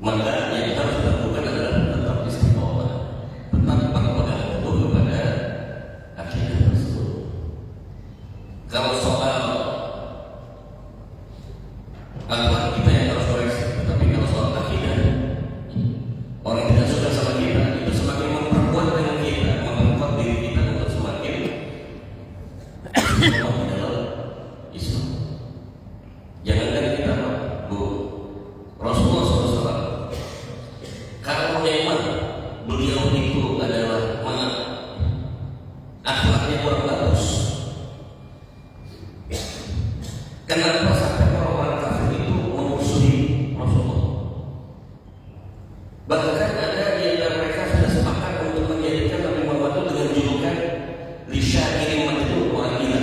Maka yang harus dilakukan adalah tetap istiqomah, tetap berpegang teguh kepada akidah tersebut. Kalau soal akhlak kita yang harus koreksi, tetapi kalau soal akidah, orang tidak suka sama kita itu semakin memperkuat dengan kita, memperkuat diri kita untuk semakin istiqomah di dalam Islam. Jangankan kita, Bu, Rasulullah SAW, kalau memang beliau itu adalah akhlaknya kurang bagus, kenapa sampai orang kafir itu memusuhi Rasulullah? Bahkan ada di antara mereka sudah sepakat untuk menjadikan Nabi Muhammad itu dengan julukan Lisyakirin Majnun, orang gila.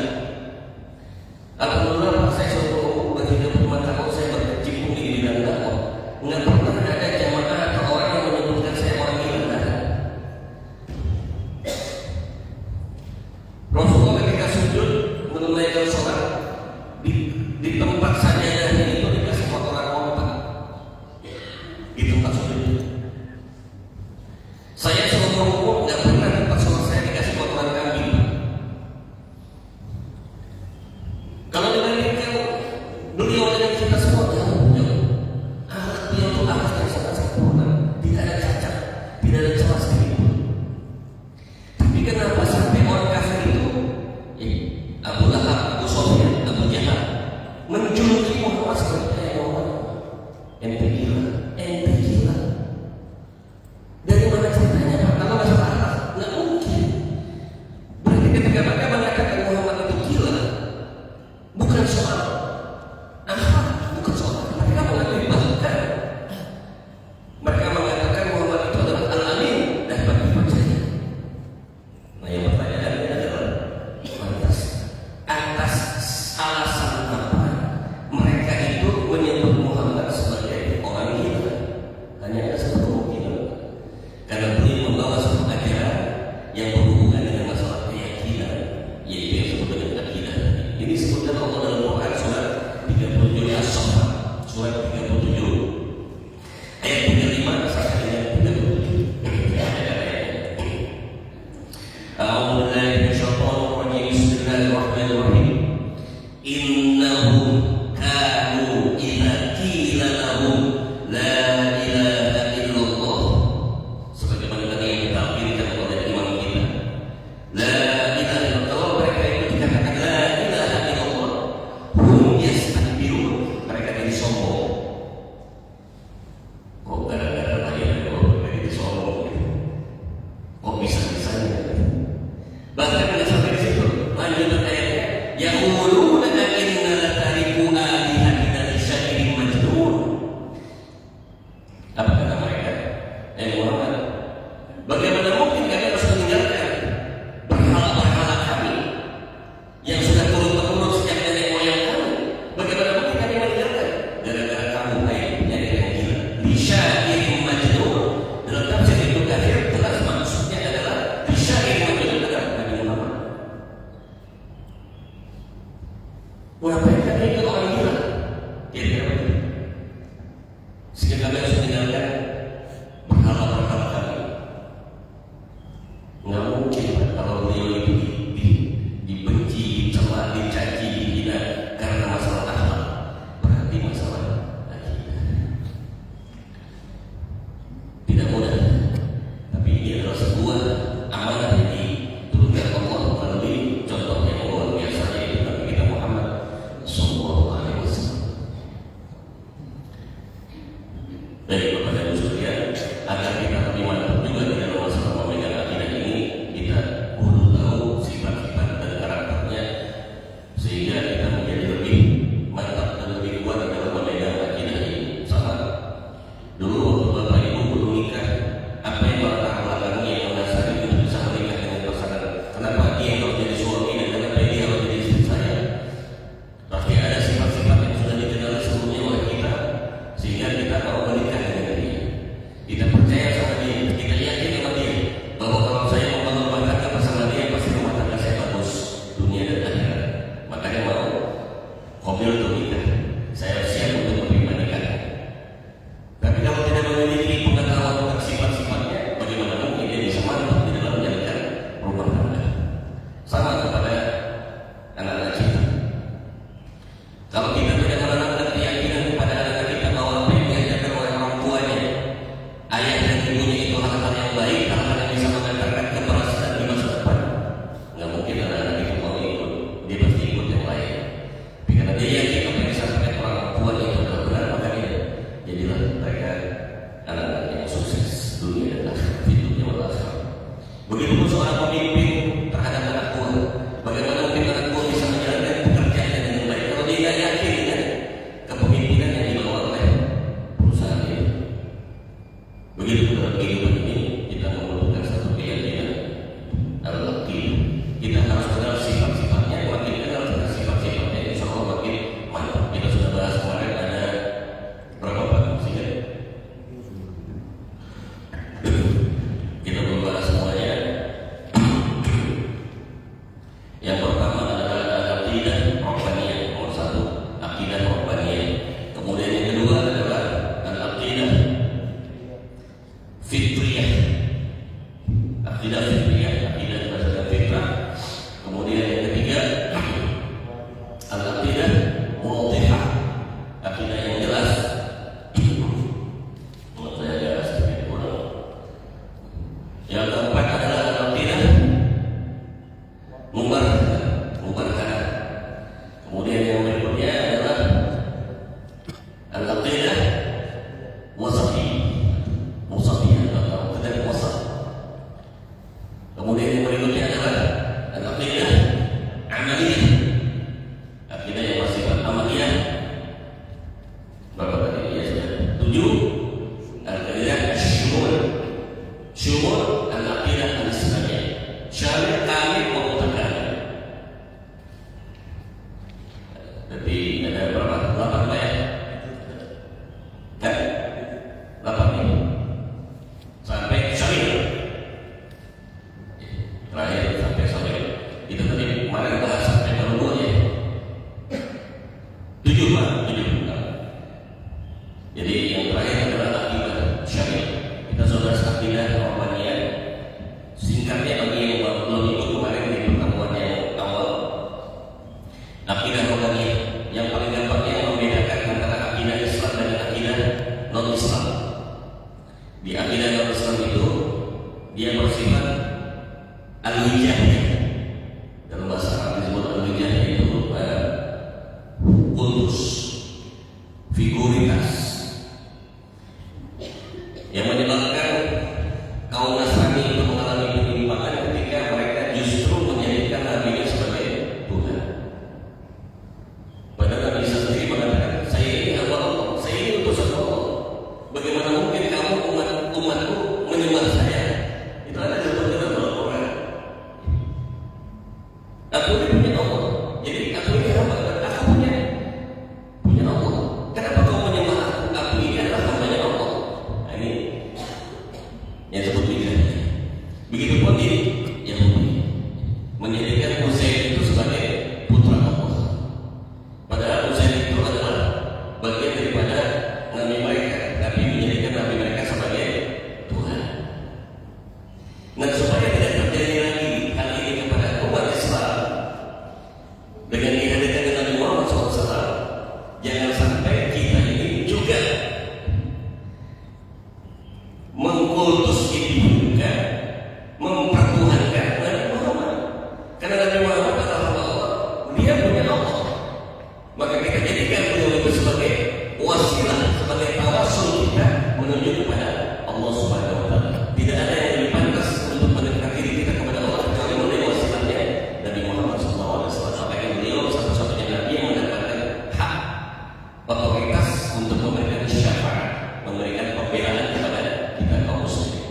Alhamdulillah, pas saya suruh berhidup di mata kau, saya berkecimpung di bidang dakwah, nggak pernah ada jamaah atau orang yang menyebutkan saya orang gila. Rasulullah ketika sujud menunaikan sholat di tempat sajadahnya itu dikasih kotoran onta di tempat sujud. Saya seumur umur nggak pernah tempat sholat saya dikasih kotoran kambing. Kalau dibandingkan beliau dengan kita semua jauh. Akhlak beliau itu akhlak yang sangat sempurna, tidak ada cacat, tidak ada celah sedikit. Tapi kenapa sampai orang kafir itu, Abu Lahab, Abu Sufyan, Abu Jahal, menjuluki Muhammad sebagai Muhammad ente gila. Dari mana ceritanya, Pak? Kalau nggak salah akhlak, nggak mungkin. Berarti ketika mereka mengatakan Muhammad itu gila, bukan soal akhlak, bukan soal mereka mengakui, bahkan mereka mengatakan Muhammad itu adalah al-amin dan dapat dipercaya. Nah, yang pertanyaannya adalah atas alasan apa mereka itu menyebut Muhammad sebagai orang gila? Hanya ada satu kemungkinan, karena beliau membawa satu ajaran yang berhubungan dengan masalah keyakinan, yaitu yang disebut dengan akidah. Ini disebutkan Allah dalam Quran surat 37 As-Saffat, surat 37 ayat 35 sampai ayat 37. A'udzu billahi minasyaitonir rajim. Bismillahirrahmanirrahim. Innahum kanu idza qila lahum la ilaha illallah, sebagaimana tadi yang ditafsirkan oleh imam kita, la ilaha illallah, kalau mereka itu dikatakan la ilaha illallah, hum yastakbirun, mereka jadi sombong. Kok gara-gara la ilaha illallah mereka jadi sombong gitu? Kok bisa-bisanya? Bahkan tidak sampai di situ, lanjut ayatnya, yaquluna inna latariku alihatina lisyakirin majnun. Apa kata mereka? Muhammad, bagaimana mungkin kami harus meninggalkan berhala-berhala kami yang sudah turun-temurun sejak nenek moyang kami? Bagaimana mungkin kami meninggalkan? Gara-gara kamu nyari yang gila. Lisyakirin majnun, dalam tafsir Ibnu Katsir jelas maksudnya adalah lisyakirin majnun adalah Nabi Muhammad. Ngapain kami itu orang gila? Kira-kira begitu. Sehingga kami harus meninggalkan berhala-berhala kami. Nggak mungkin kalau beliau itu dibenci, dicela, dicaci, dihina karena masalah akhlak, berarti masalah akidah. Tidak mudah, tapi ini adalah sebuah amanah yang diturunkan Allah melalui contoh yang luar biasa, yaitu Nabi kita Muhammad sallallahu alaihi wasallam. Baik, Bapak dan Ibu sekalian, agar kita lebih mantap juga di dalam masalah memegang akidah ini, kita perlu tahu sifat-sifat dan karakternya, sehingga kita menjadi lebih mantap dan lebih kuat di dalam memegang akidah ini. Sama dulu waktu Bapak Ibu belum nikah, apa yang latar belakangnya yang mendasari untuk bisa menikah dengan pasangan? Kenapa dia yang harus jadi suami dan kenapa dia harus jadi istri saya? Pasti ada sifat-sifat yang sudah dikenal sebelumnya oleh kita, sehingga kita mau menikah dengan dia. Kita percaya sama Begitu dalam kehidupan ini kita membutuhkan satu keyakinan al-aqid. Kita harus kenal sifat-sifatnya, makin kenal dengan sifat-sifatnya, insya Allah makin mantap. Kita sudah bahas kemarin ada berapa bab sih? Kita belum bahas semuanya. Yang pertama adalah aqidah robbaniyah, nomor 1 aqidah robbaniyah. Kemudian yang kedua adalah al-aqidah fitriyah, aqidah fitriyah, aqidah berdasarkan fitrah. Kemudian yang ketiga al-aqidah wadihah, aqidah yang jelas. Saya jelas sedikit kurang. Yang keempat adalah al-aqidah mubarrah. Kemudian yang berikutnya adalah al-aqidah wasatiyah atau aqidah wasat. Kemudian yang berikutnya adalah al-aqidah amaliyah, aqidah yang bersifat amaliyah. Berapa tadi? Ya sudah 7. Al-aqidah syumul al-aqidah al-islamiyah, syamil kamil wa mutakamil. Jadi ada berapa? 8 ya? Kan? 8 ini sampai syamil. Terakhir sampai syamil. Itu tadi kemarin bahas sampai baru ya. 7 Pak, 7. Jadi yang terakhir adalah aqidah syamil. Kita sudah aqidah robbaniyah. Singkatnya bagi yang belum ikut kemarin di pertemuan yang awal, aqidah robbaniyah yang paling gampangnya membedakan antara aqidah Islam dan aqidah non-Islam. Di aqidah non-Islam itu dia bersifat al-wijahiyah. Dalam bahasa Arab disebut al-wijahiyah itu kultus, figuritas, yang menyebabkan kaum Nasrani itu mengalami penyimpangan ketika mereka justru menjadikan nabinya sebagai Tuhan. Padahal Nabi Isa sendiri mengatakan, saya ini hamba Allah, saya ini utusan Allah. Bagaimana mungkin kamu umatku menyembah saya? Itu ada sebutnya dalam Al-Quran. Aku ini punya Allah, jadi aku ini hamba, aku punya Allah. Kenapa kau menyembah aku? Aku ini adalah hambanya Allah. Nah, ini yang disebut wijahiyah. Begitupun di Yahudi menjadikan Uzair itu sebagai putra Allah. Padahal Uzair itu adalah bagian daripada nabi mereka, tapi menjadikan nabi mereka sebagai Tuhan. Nah, supaya tidak terjadi lagi hal ini kepada umat Islam dengan dihadirkan dengan Nabi Muhammad SAW, jangan sampai kita ini juga mengkultus ini juga mempertuhankan Nabi Muhammad. Karena Nabi Muhammad adalah Allah, dia punya Allah. Maka kita jadikan beliau itu sebagai wasilah, sebagai tawasul kita menuju kepada Allah Subhanahu wa taala. Tidak ada yang lebih pantas untuk mendekatkan diri kita kepada Allah kecuali melalui wasilahnya Nabi Muhammad SAW. Sampai beliau satu-satunya nabi yang mendapatkan hak otoritas untuk memberikan syafaat, memberikan pembelaan kepada kita kaum muslimin.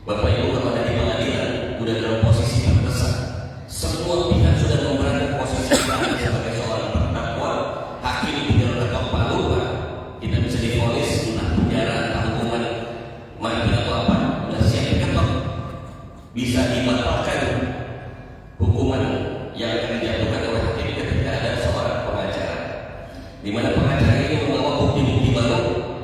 Bapak Ibu, kalau ada di pengadilan sudah dalam posisi terdesak, semua pihak sudah memerankan posisi kita sebagai seorang terdakwa, hakim tinggal ketok palu, Pak. Kita bisa divonis entah penjara, entah hukuman mati atau apa, sudah siap diketok. Bisa dibatalkan hukuman yang akan dijatuhkan oleh hakim ketika ada seorang pengacara, di mana pengacara ini membawa bukti-bukti baru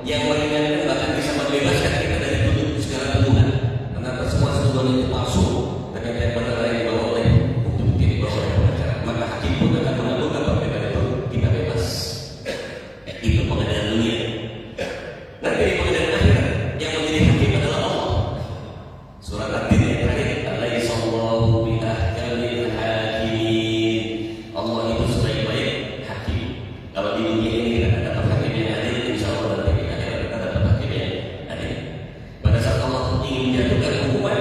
yang meringankan, bahkan bisa membebaskan kita dari segala tuduhan. Karena semua tuduhan itu palsu, ternyata yang benar yang dibawa oleh bukti-bukti yang dibawa oleh pengacara. Maka hakim pun akan mengabulkan perbedaan itu, kita bebas. Itu pengadilan dunia. Nanti di pengadilan akhirat yang menjadi hakim adalah Allah. Surat At-Tin yang terakhir, Alaihissallahu bi'ahkamil hakimin. Allah itu sebaik-baik hakim. Kalau di dunia ini kita akan dapat hakim yang adil, insya Allah nanti di akhirat kita dapat hakim yang adil. Pada saat Allah ingin menjatuhkan hukuman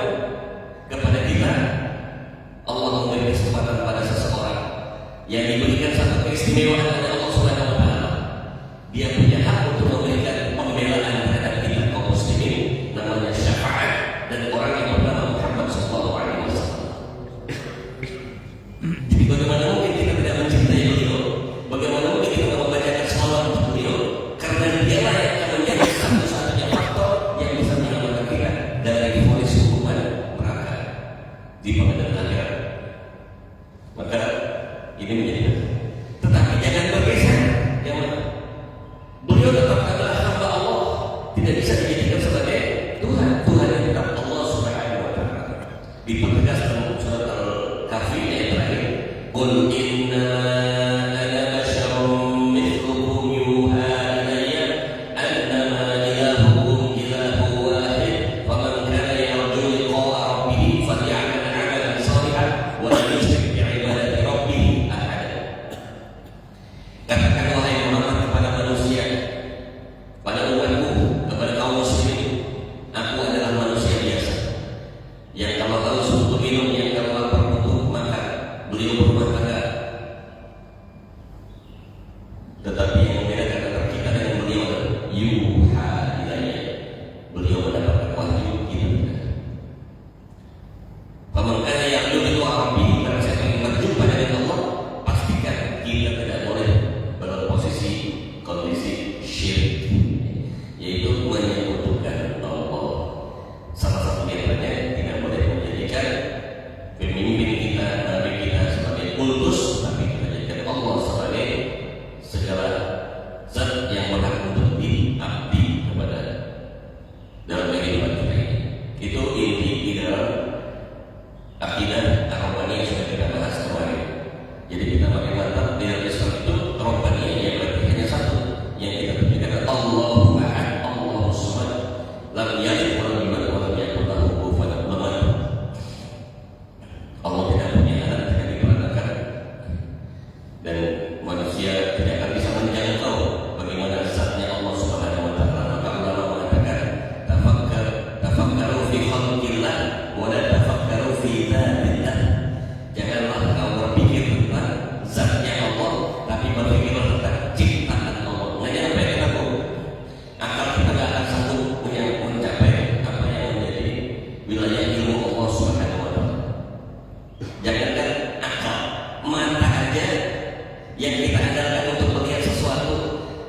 kepada kita, Allah memberi kesempatan pada seseorang yang diberikan satu keistimewaan oleh Allah Subhanahu wa taala. Dia punya hak untuk memberikan pembelaan terhadap kita kaum muslimin dipertegas dalam surat Al-Kahfi ayat terakhir, qul inna ana basyarun mithlukum yuha ilayya annama ilahukum ilahu wahid faman kana yarju liqa'a rabbih falyamal 'amalan shalihan wa la yusyrik bi'ibadati rabbih ahada. Katakan wahai Muhammad kepada manusia, pada umatku, kepada kaum muslimin, aku adalah manusia biasa yang kalau haus butuh minum, yang kalau lapar butuh makan. Beliau berumah tangga. Tetapi yang membedakan antara kita dengan beliau adalah yuha ilayya. Beliau mendapatkan wahyu, kita tidak. Faman kana yarju liqa'a rabbih, barang siapa yang berjumpa dengan Allah, pastikan kita tidak boleh dalam posisi kondisi syirik, yaitu menyekutukan Allah. Salah satu di antaranya tidak boleh menjadikan pemimpin kita, nabi kita sebagai kultus, tapi kita jadikan Allah sebagai segala zat yang berhak untuk diabdi kepada dalam kehidupan kita ini. Itu inti di dalam akidah ar-Rabbaniyah yang sudah kita bahas kemarin. Jadi kita pakai mantap di dalam Islam itu Rabbaniyah yang berarti hanya satu, yang kita tunjukkan Allahu Ahad, Allahu Samad, lam yalid wa lam yulad wa lam yakul lahu kufuwan ahad. Allah tidak punya anak, tidak diperanakan, dan manusia tidak akan bisa menjangkau bagaimana zatnya Allah Subhanahu wa taala. Maka ulama mengatakan tafakkaru fi khalqillah wa la tafakkaru fi dzatillah. Janganlah kau berpikir tentang zatnya Allah, tapi berpikirlah tentang ciptaan Allah. Nah, jangan sampai kita akal kita tidak akan sanggup mencapai apa yang menjadi wilayah ilmu Allah Subhanahu wa taala. Jangankan akal, mata aja yang kita andalkan untuk melihat sesuatu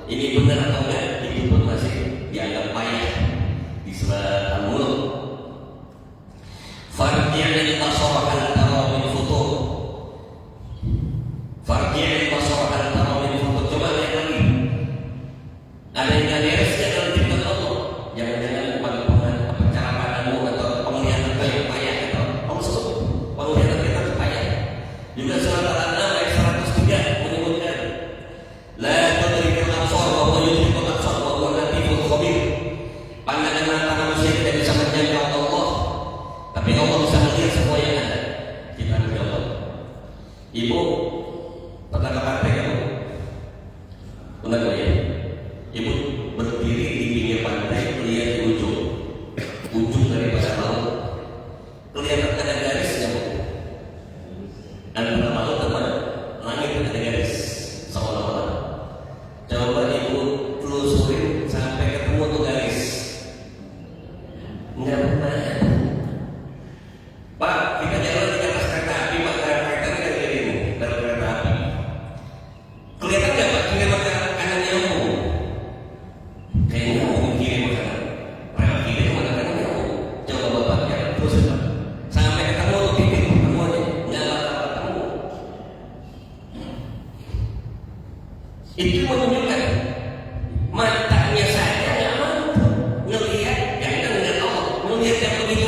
ini benar atau enggak, itu pun masih dianggap payah di surat Al-Mulk. Farji'il basara hal tara min futur. Farji'il basara hal tara min futur. Coba lihat lagi. Ada yang gak beres ya dalam ciptaan Allah. Jangan-jangan pandangan apa cara pandangmu atau penglihatan kayu payah atau maksud penglihatan kita payah. Juga surat Al-An'am ayat 103 menyebutkan la tudrikul absar wa huwa yudrikul absar wa huwa latiful khabir. Pandangan mata manusia tidak bisa menjangkau Allah, tapi Allah bisa melihat semua yang ada. Kita menjawab. Ibu pernah ke pantai kamu? Pernah gak ya? Ibu berdiri di pinggir pantai, melihat di ujung daripada laut. Kelihatan ada garisnya, Bu. Antara laut sama langit ada garis, seolah-olah. Coba ibu telusurin sampai ketemu tuh garis. Enggak pernah. Pak, kita jalan di atas kereta api, Pak. Kereta ini kayak gini, dalam kereta api. Kelihatan nggak, Pak? Kiri mata kanannya kamu. Kayaknya mau kiri mata kanan. Kiri mata kanannya kamu. Coba Bapak jalan terus, Pak. Sampai ketemu tuh titik pertemuannya. Nggak bakal ketemu. Itu menunjukkan matanya saja nggak mampu ngelihat yang dengan Allah, ngelihat yang begitu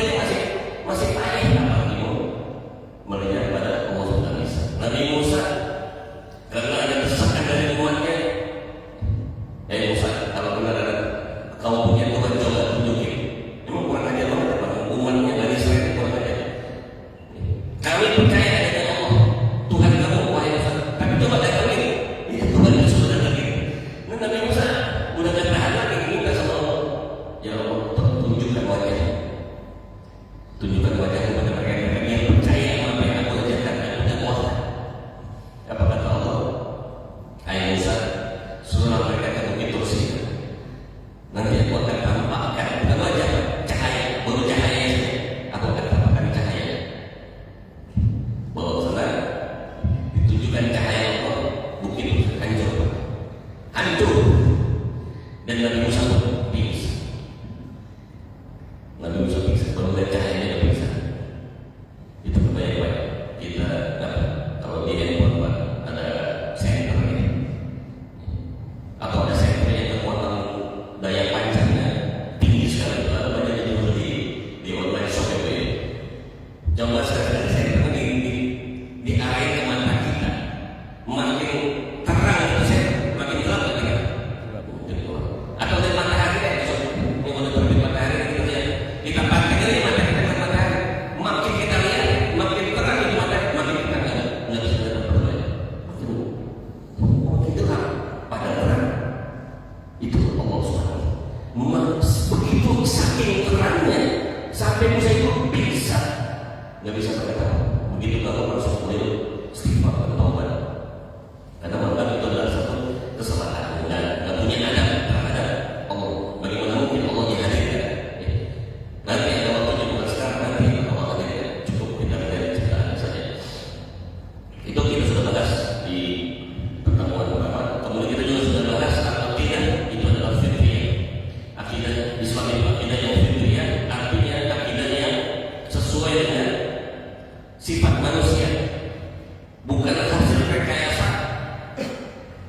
saking kerannya sampai Musa itu bisa nggak bisa berkata. Begitu kalau langsung mulai istighfar dan taubat. Karena menganggap itu adalah satu kesalahan dan nggak punya adab terhadap Allah. Bagaimana mungkin Allah dihadirkan? Ya. Nanti ada waktunya, bukan sekarang, nanti Allah hadirkan. Cukup kita lihat cerita saja. Itu kita sudah bahas di pertemuan pertama. Kemudian kita juga sudah bahas akidah itu adalah fitriyah. Akidah Islam itu akidah yang fitriyah, artinya akidah yang sesuai dengan sifat manusia, bukan hasil rekayasa,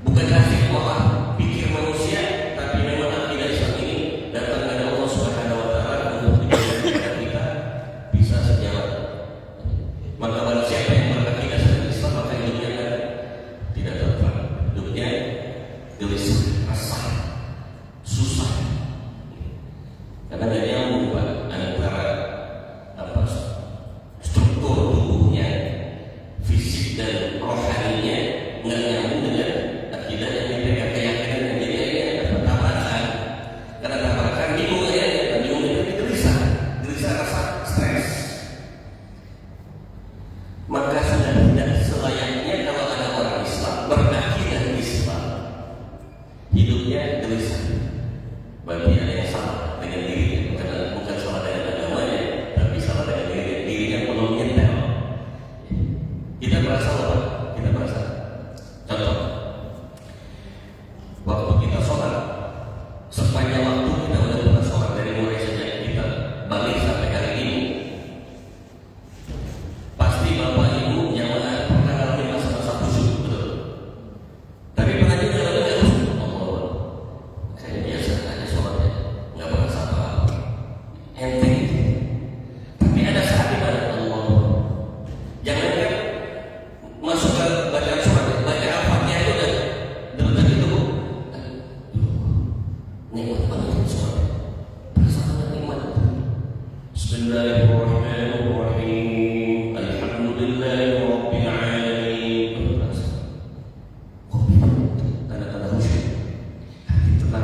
bukan hasil pola pikir manusia, tapi memang akidah Islam ini datang dari Allah Subhanahu wa Ta'ala untuk menjadikan kita bisa sejalan. Maka barang siapa yang berakidah seperti Islam, maka hidupnya akan tidak terang, hidupnya gelisah, resah, susah, karena dia nyambung antara struktur tubuhnya, fisik dan rohaninya nggak nyambung dengan akidah yang dipegang, keyakinan yang jadi ada tabrakan. Karena tabrakan bingung ya, bingung itu gelisah rasa stres. Maka sudah tidak selayaknya kalau ada orang Islam berakidah Islam hidupnya gelisah. Berarti ada yang salah dengan dirinya, bukan salah dengan agamanya, tapi salah dengan dirinya belum nyetel. Kita merasa apa? Kita merasa. Contoh, waktu kita sholat, sepanjang waktu kita udah pernah sholat dari mulai sejak kita balik sampai hari ini, pasti bapak ibu yang mana pernah ngalamin masa-masa khusyuk, betul. Tapi pernah juga ngalamin nggak khusyuk? Allah, kayak biasa aja sholatnya, nggak merasa apa-apa, enteng. Tapi ada saat di mana Allah, jangan kan masuk ke bacaan sholat, baca Al-Fatihah itu udah deretan itu, nikmat banget sholat, berasa banget nikmat. Bismillahirrahmanirrahim, Alhamdulillahirabbil alamin. Berasa, tanda-tanda khusyuk, hati tenang,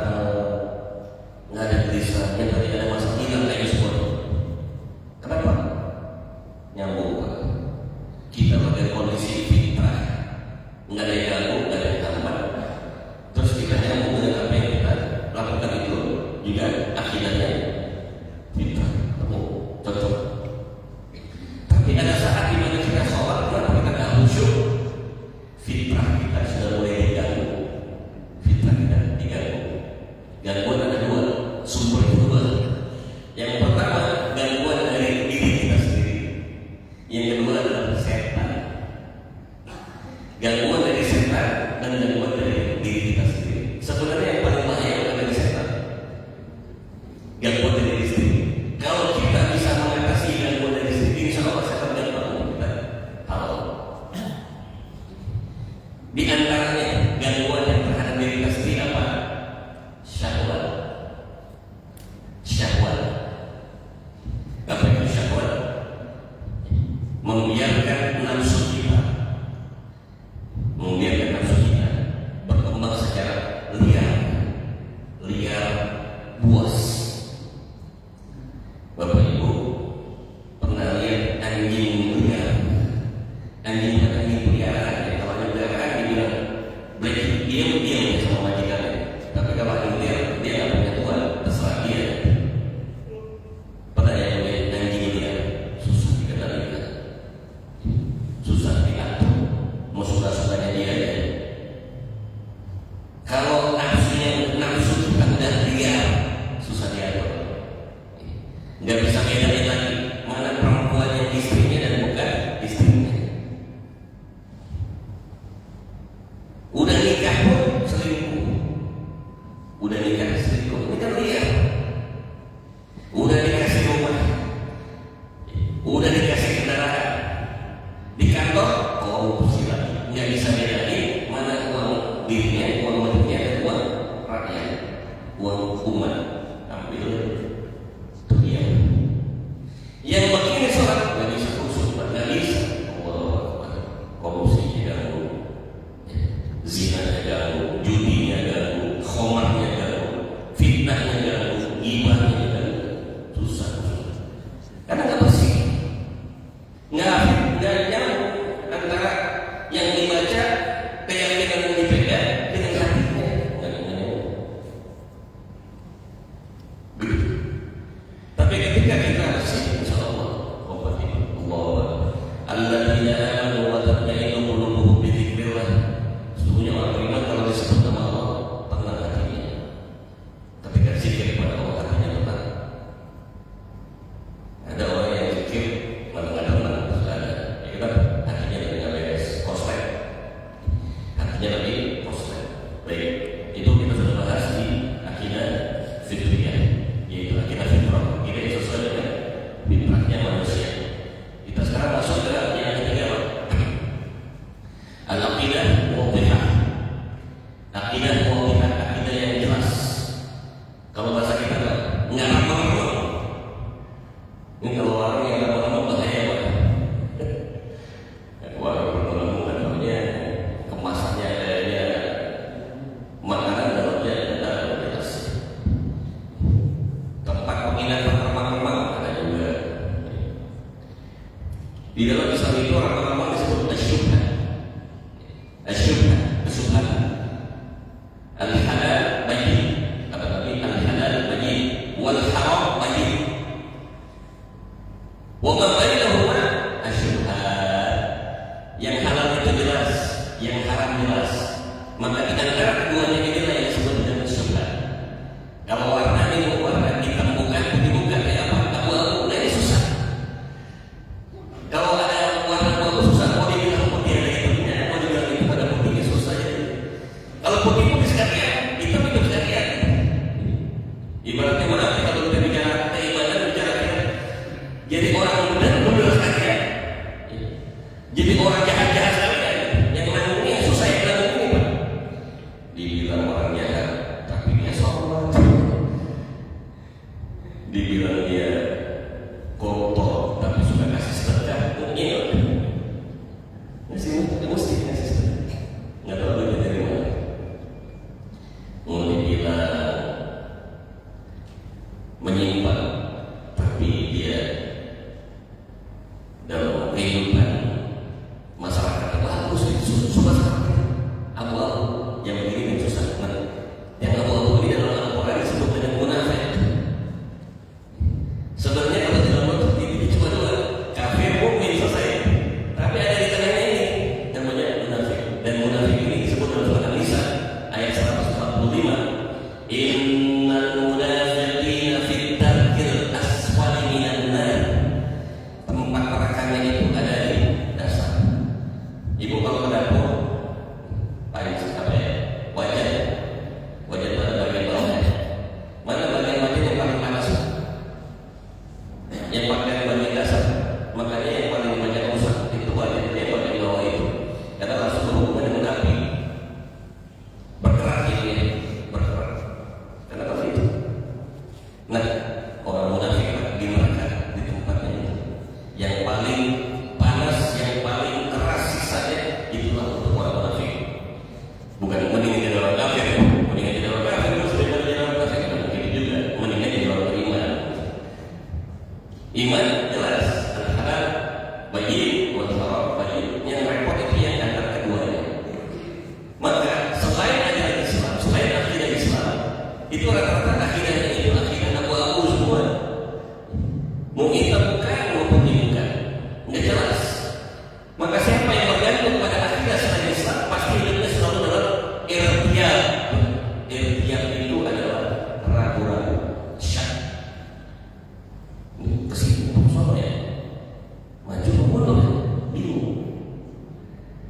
nggak ada gelisah, yang tadi ada masalah hilang kayak semua. Kenapa? Nyambung Pak. Kita pada kondisi fitrah, nggak ada yang ganggu, nggak ada yang hambat. Terus kita nyambung dengan apa yang kita lakukan itu juga akidahnya fitrah. Cocok. Tapi ada saat di mana kita sholat, kenapa kita nggak khusyuk? Fitrah kita sudah mulai diganggu. Fitrah kita diganggu. Gangguan ada dua, sumber itu dua. Yang pertama, gangguan dari diri kita sendiri. Yang kedua adalah setan. Gangguan dari setan dan gangguan dari diri kita sendiri. Sebenarnya yang paling bahaya adalah dari setan. Gangguan dari diri sendiri. Kalau kita bisa mengatasi gangguan dari diri sendiri, insya Allah setan gangguan kita. Tahu. Di antaranya gangguan yang terhadap diri kita sendiri apa? Syahwat. Syahwat. Apa itu syahwat? Membiarkan nafsu kita, membiarkan nafsu kita berkembang secara liar, buas. Bapak Ibu pernah lihat anjing liar? Anjing bukan anjing peliharaan ya. Kalau anjing peliharaan dibilang diam sama majikannya. Tapi kalau anjing liar, dia nggak punya tuan, terserah dia. Pernah yang lihat anjing liar? Susah dikendalikan, susah diatur, mau suka-sukanya dia aja. Kalau nafsu kita udah liar, susah diatur. Nggak bisa bedain lagi mana perempuan yang istrinya dan bukan istrinya. Udah nikah pun selingkuh, udah nikah selingkuh, ini kan liar. Udah dikasih rumah, udah dikasih kendaraan, di kantor korupsi lagi, nggak bisa bedain mana uang dirinya, uang wajibnya dan uang rakyat, uang umat. Ambil itu dia. Yang begini sholat nggak bisa khusyuk, nggak bisa. Allah, korupsi ganggu, zina ganggu, judinya ganggu, khomarnya ganggu, fitnahnya ganggu, ghibahnya ganggu. Karena nggak bersih, nggak nyambung antara yang dibaca, keyakinan yang dipegang dengan hatinya. Tapi ketika kita bersih, insya Allah, Allah, alladzina amanu wa tatma'innu qulubuhum bi dzikrillah. Sesungguhnya orang beriman kalau disebut nama Allah tenang hatinya. Ketika zikir kepada Allah hatinya tenang. Ada orang yang zikir malah nggak tenang, terus ada. Ya kita hatinya lebih nggak beres, koslet. Hatinya lebih koslet. Baik, itu kita sudah bahas di akidah fitriyah, yaitu akidah fitrah. Kita yang sesuai dengan fitrahnya manusia. Kita sekarang masuk ke yang ketiga, al-aqidah wadihah. Aqidah wadihah, aqidah yang jelas. Kalau bahasa kita nggak ramah-ramah. Ini kalau orang yang ramah-ramah bahaya banget. Orang ramah-ramah kan namanya kemasannya kayaknya makanan dalamnya ada jelas. Tempat penginapan ramah-ramah ada juga. Di dalam Islam itu ramah-ramah disebut asyubhah. Asyubhah, kesubhan. Al-halal bayyin, kata Nabi, al-halal bayyin, wal haram bayyin. Wa ma bainahuma asyubhat. Yang halal itu jelas, yang haram jelas. Maka di antara keduanya inilah yang disebut dengan syubhat. Kalau warna ini warna hitam bukan, putih bukan, kayak apa? Abu-abu, nah ini susah. Kalau ada warna abu susah, mau dibilang putih ada hitamnya, mau dibilang hitam ada putihnya susah ya. Kalau putih sekalian, hitam sekalian. Ibaratnya mana? Kalau kita bicara keimanan, bicara kita jadi orang benar sekalian. Jadi orang jahat sekalian. Yang menanggung ini susah, yang menanggung ini Pak. Dibilang orang jahat, tapi dia sholat. Dibilang dia kotor, tapi suka kasih sedekah. Mungkin mesti kasih sedekah. Nggak tahu duitnya dari mana. Mau dibilang menyimpan, tapi dia dalam kehidupan masyarakat bagus, susah sekali. Abu-abu yang begini susah. Yang abu-abu ini dalam Al-Quran disebut dengan munafik. Sebenarnya kalau dalam bentuk ini cuma dua, kafir, mukmin, selesai. Tapi ada di tengahnya ini namanya munafik. Dan munafik ini disebut dalam surat An-Nisa ayat 145. Innal munafiqina fit darkil asfali minan nar. Tempat nerakanya itu ada di dasar. Ibu kalau ke dapur, apa ya? Wajan pada bagian bawah. Mana bagian wajan yang paling panas? Yang bagian dasar. Makanya yang paling banyak rusak itu wajan yang bagian bawah itu. Karena langsung berhubungan dengan api. Bergerak ini, bergerak. Kenapa itu? Nah, orang munafik di neraka di tempatnya itu. Yang paling panas, yang paling keras sisanya itulah untuk orang munafik. Bukan mendingan jadi orang kafir, mendingan jadi orang kafir, maksudnya jadi orang kafir kan begitu juga. Mendingan jadi orang beriman. Iman jelas, al-halal bayyin, wal haram bayyin. Yang repot itu yang antara keduanya. Maka selain ajaran Islam, selain akidah Islam, itu rata-rata akidahnya itu akidah abu-abu semua. Mau hitam bukan, mau putih bukan, nggak jelas. Maka siapa yang bergantung pada akidah selain Islam pasti hidupnya selalu dalam irtiyab. Irtiyab itu adalah ragu-ragu, syak. Kesini soalnya maju mundur, bingung.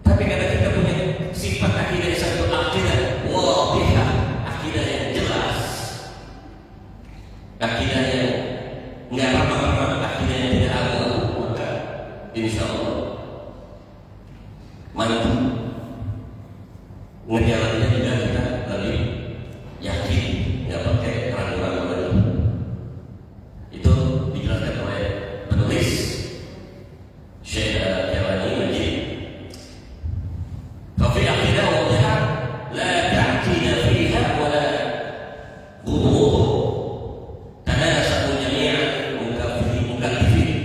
Tapi karena kita punya sifat akidah satu akidah wadihah, akidah yang jelas, akidah yang nggak ramah-ramah, akidah yang tidak abu-abu, maka insya Allah mampu ngejalannya juga kita lebih yakin, nggak pakai ragu-ragu lagi. Itu dijelaskan oleh penulis Syekh Al-Jalani Majid. Tapi akidah wadihah la ta'tina fiha wa la ghumur. Tanasabun jami'an mukallifin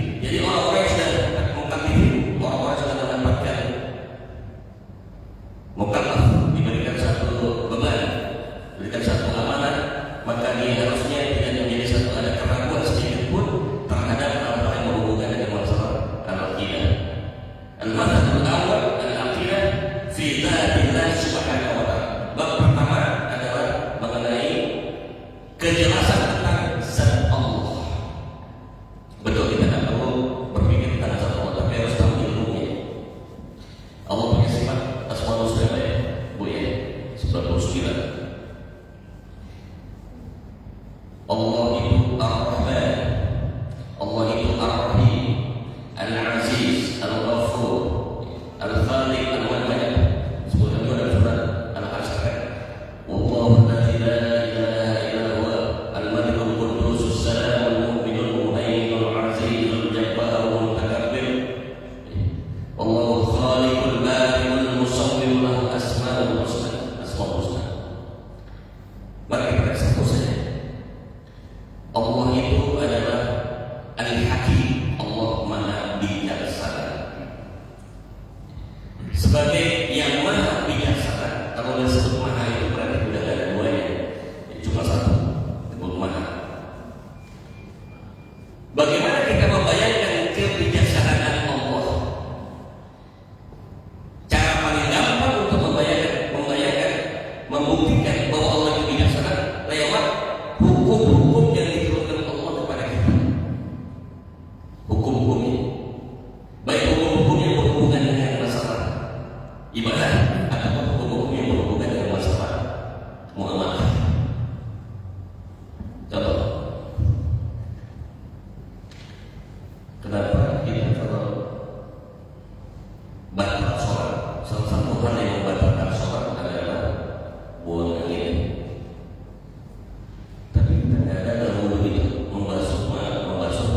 Bagaimana kita membayangkan kebijaksanaan Allah? Cara paling gampang untuk membayangkan, membuktikan bahwa Allah itu bijaksana lewat hukum-hukum yang diturunkan Allah kepada kita. Hukum-hukumnya, baik hukum-hukum yang berhubungan dengan masalah ibadah atau hukum-hukum yang berhubungan dengan masalah muamalah. Contoh, kenapa kita kalau batal sholat, salah satu hal yang membatalkan sholat adalah buang angin. Tapi kita tidak ada dalam wudhu itu membasuh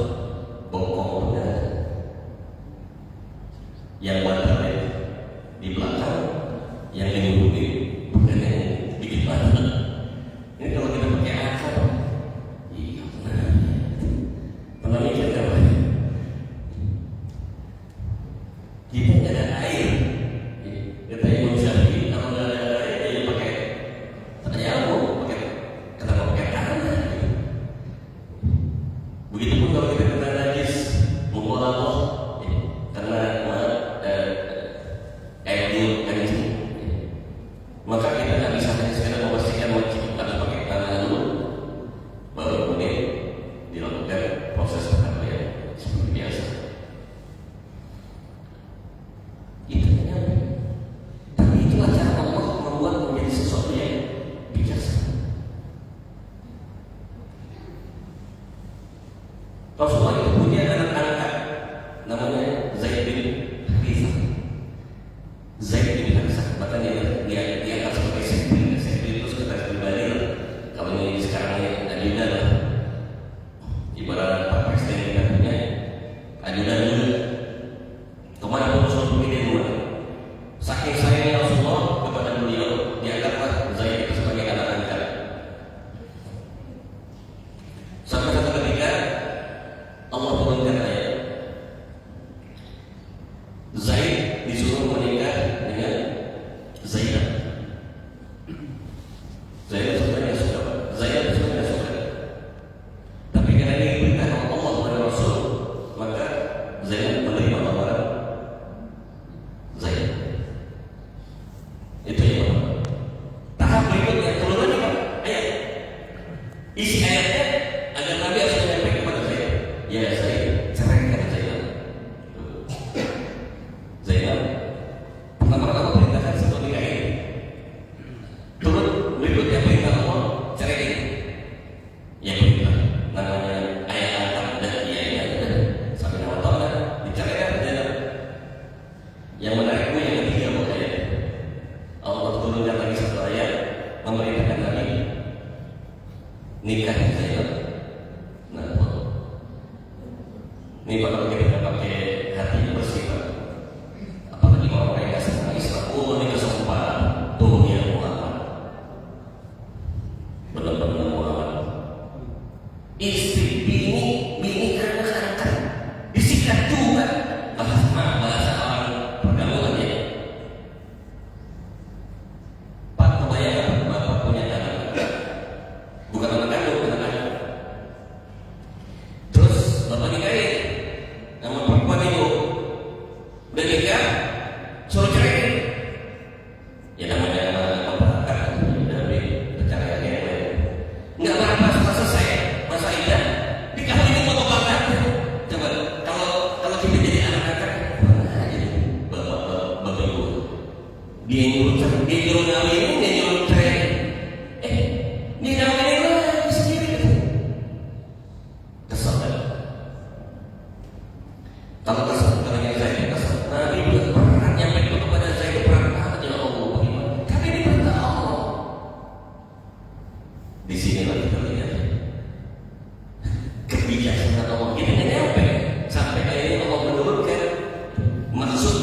bokong udara. Yang batal di belakang, yang diwudhu bukan yang dikit banget. Ini kalau kita pakai akal, iya benar. Pernah mikir nggak Pak? Kita nggak ada air. Kata Imam Syafi'i, kalau nggak ada air, ya pakai jamu, kenapa pakai tangan? Begitupun kalau kita kena najis, mukhalafah, karena air liur kencing, maka kita nggak bisa hanya sekedar memastikan wajib harus pakai tangan dulu, baru kemudian dilakukan proses pengambilan seperti biasa. Itu nyampe. Tapi itulah cara Allah membuat menjadi sesuatu yang bijaksana. Rasulullah itu punya anak angkat namanya Zaid bin Harithah. Zaid bin Harithah, bahkan dia diangkat sebagai sekretari itu sekretaris pribadi lah. Kalau ini sekarang ya ajudan lah. Ibarat Pak Presiden kita punya ajudan juga. Kemana pun Rasulullah pergi dari rumah. Saking sayangnya Rasulullah kepada beliau, diangkatlah Zaid itu sebagai anak angkat. Sampai satu ketika Allah turunkan ayat, Zaid disuruh menikah dengan Zainab. Zainab sebenarnya suka, Zainab sebenarnya suka. Tapi karena ini diberitakan Allah kepada Rasul, maka Zainab menerima lamaran Zaid. Itu yang pertama. Tahap berikutnya turunannya Pak, ayat. Isi ayatnya agar Nabi harus menyampaikan kepada Zaid, ya Zaid, ceraikan Zainab. Zainab pertama-tama perintahkan sebelum nikah ini. Turun berikutnya perintah Allah, ceraikan. Ya perintah namanya ayat angkat dan iya sampai nama tahun dan diceraikan Zainab. Yang menariknya yang ketiga buat ayat. Allah turunkan lagi satu ayat memerintahkan Nabi nikah Zainab. Nah, ini kalau kita nggak pakai hati yang bersih, Pak. Apalagi orang yang nggak senang Islam, ini kesempatan tuh ya Muhammad, benar-benar Muhammad. Istri, bini anak-anak disikat juga. Bahasa orang pergaulan ya. Pak, kebayang Bapak punya anak, bukan anak kandung, anak. Terus Bapak nikahin sama perempuan itu, udah nikah, suruh cerai. Ya namanya memperhatikan, udah bercerai aja yang lain. Nggak berapa setelah selesai masa idah, dikawinin sama bapak. Coba kalau kita jadi anak-anak, mana aja nih bapak ibu. Dia nyuruh ngawinin, dia nyuruh cerai. Dia ngawinin lagi sendiri gitu. Kesel kan? Kalau kesel, kalau yang saya kesel, Nabi bilang berat nyampe itu kepada saya itu berat banget ya Allah, bagaimana? Tapi ini perintah Allah. Di sinilah kita lihat kebijaksanaan Allah. Kita nggak nyampe sampai akhirnya Allah menurunkan maksud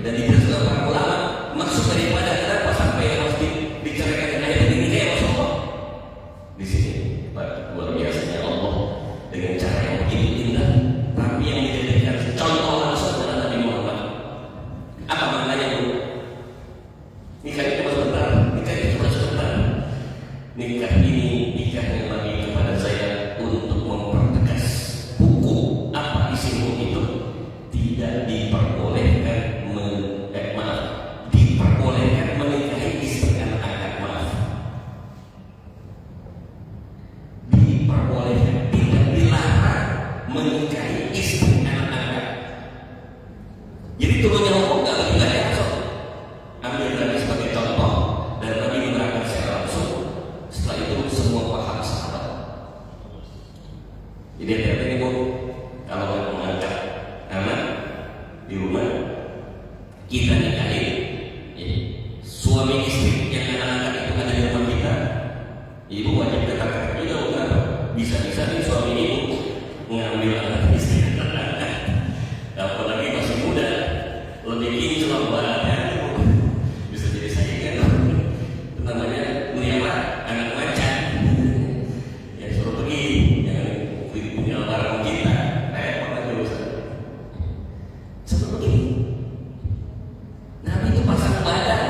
dan dijelaskan para ulama maksud daripada kenapa sampai harus diceraikan dengan ayat ini kayak Rasulullah. Di sini Pak, luar biasanya Allah dengan cara yang begitu indah, tapi yang dijadikan contoh langsung adalah Nabi Muhammad. Apa maknanya Bu? Nikah itu sebentar, nikah itu sebentar. Nikah ini nikah yang bagi kepada saya untuk mempertegas hukum menikahi istri anak-anak. Jadi turunnya hukum nggak begitu aja langsung. Ambil Nabi sebagai contoh dan Nabi menerangkan secara langsung. Setelah itu semua paham sahabat. Jadi hati-hati nih Bu, kalau mau mengangkat anak di rumah kita nikahin, jadi suami istri yang anak-anak itu ada di rumah kita, ibu wajib katakan juga bukan bisa-bisa nih suami ibu mengambil anak istri anak-anak, apalagi masih muda, lebih kinclong badannya, bisa jadi saingan. Itu namanya melihara anak macan. Ya suruh pergi, jangan punya barang kita, repot aja urusan. Seperti ini. Nabi itu pasang badan,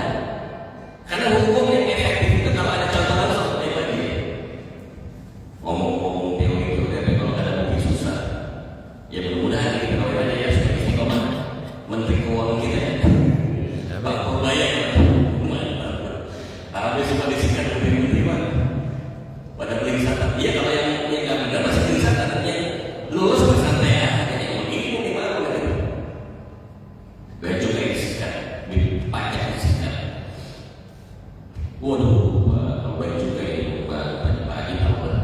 karena hukum yang efektif itu kalau ada contoh langsung lagi. Ngomong-ngomong teori tapi kalau ada bukti susah. Ya mudah-mudahan kita kalau ada ya sudah istiqomah. Menteri Keuangan kita ya. Pak Purbaya ya. Arabnya suka disikat menteri Pak. Pada peringatan. Iya kalau yang nggak benar masih peringatan. Yang lulus bersantai ya. Yang begini nih malu gitu. Baju kayak disikat, pajak disikat. Waduh, baju kayak pagi-pagi tahu lah.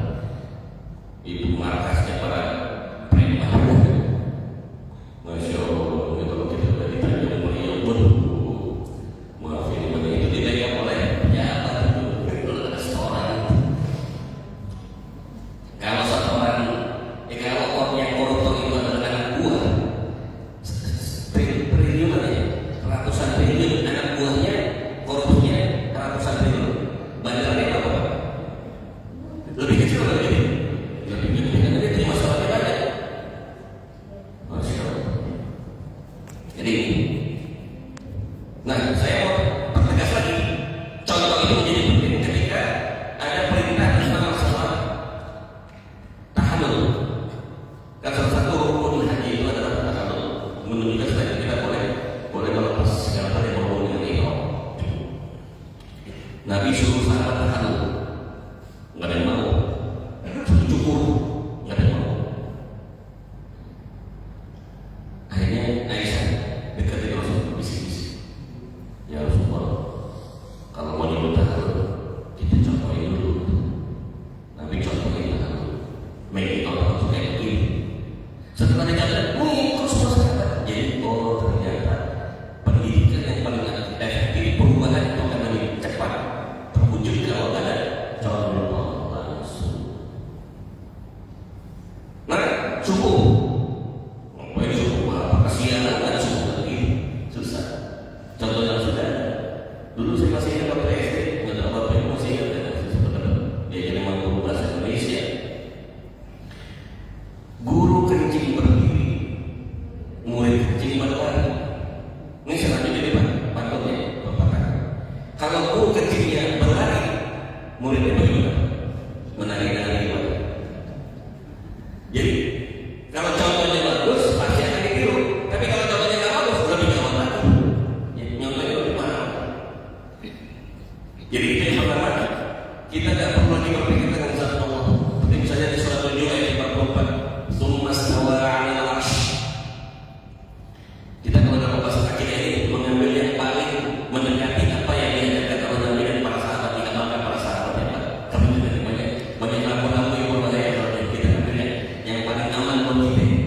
Itu markasnya para preman. Masya Allah, kalau kita udah ditanya Maria, waduh, maafin banyak itu ditanya oleh pejabat itu restoran. Kalau satu orang, kalau orang yang koruptor itu adalah anak buah, triliunan ya, ratusan triliun anak buahnya, korupsinya ratusan triliun. Bandarnya apa? Lebih kecil atau lebih gede? Lebih gede, karena dia terima masalahnya banyak. Masya Allah. Jadi, nah saya mau pertegas lagi. Contoh itu menjadi penting ketika ada perintah tentang masalah tahalul. Kan salah satu rukun haji itu adalah tahalul. Menunjukkan supaya kita boleh melepas segala hal yang berhubungan dengan ihram. Nabi suruh sahabat tahalul, nggak ada yang mau. Suruh cukur, nggak ada yang mau. Akhirnya Aisyah deketin Rasul bisik-bisik. Ya Rasulullah, kalau mau nyuruh tahalul, kita contohin dulu. Nabi contohin tahalul. Make it orang kayak begini. Setelah dikatakan, terus sahabat. Jadi ternyata pendidikan yang paling efektif perubahan itu akan lebih cepat terwujud kalau ada contoh langsung. Nah, suku, ini suku apa? Kasihan ada suku lagi susah. Contoh yang sudah dulu saya masih ingat waktu SD, nggak tahu apa itu masih ingat ya, sebenarnya dia jadi guru bahasa Indonesia. Guru kencing berdiri, murid kencing berlari. Ini selanjutnya jadi pantotnya pepatah. Kalau guru kencingnya berlari, muridnya bagaimana? Menari-nari. Jadi kalau contohnya bagus, pasti akan ditiru. Tapi kalau contohnya nggak bagus, lebih gawat lagi. Nyontohnya lebih mahal. Jadi itu yang pertama, kita nggak perlu lagi berpikir dengan zat Allah. Seperti misalnya di surat Al-Jumu'ah ayat 44, "Tsumma stawa 'alal 'arsy." Kita kalau dalam bahasa akidah ini mengambil yang paling mendekati apa yang diajarkan oleh Nabi dan para sahabat, diamalkan para sahabat yang kami juga banyak laku-laku yang berbahaya kalau kita ambil yang paling aman buat kita.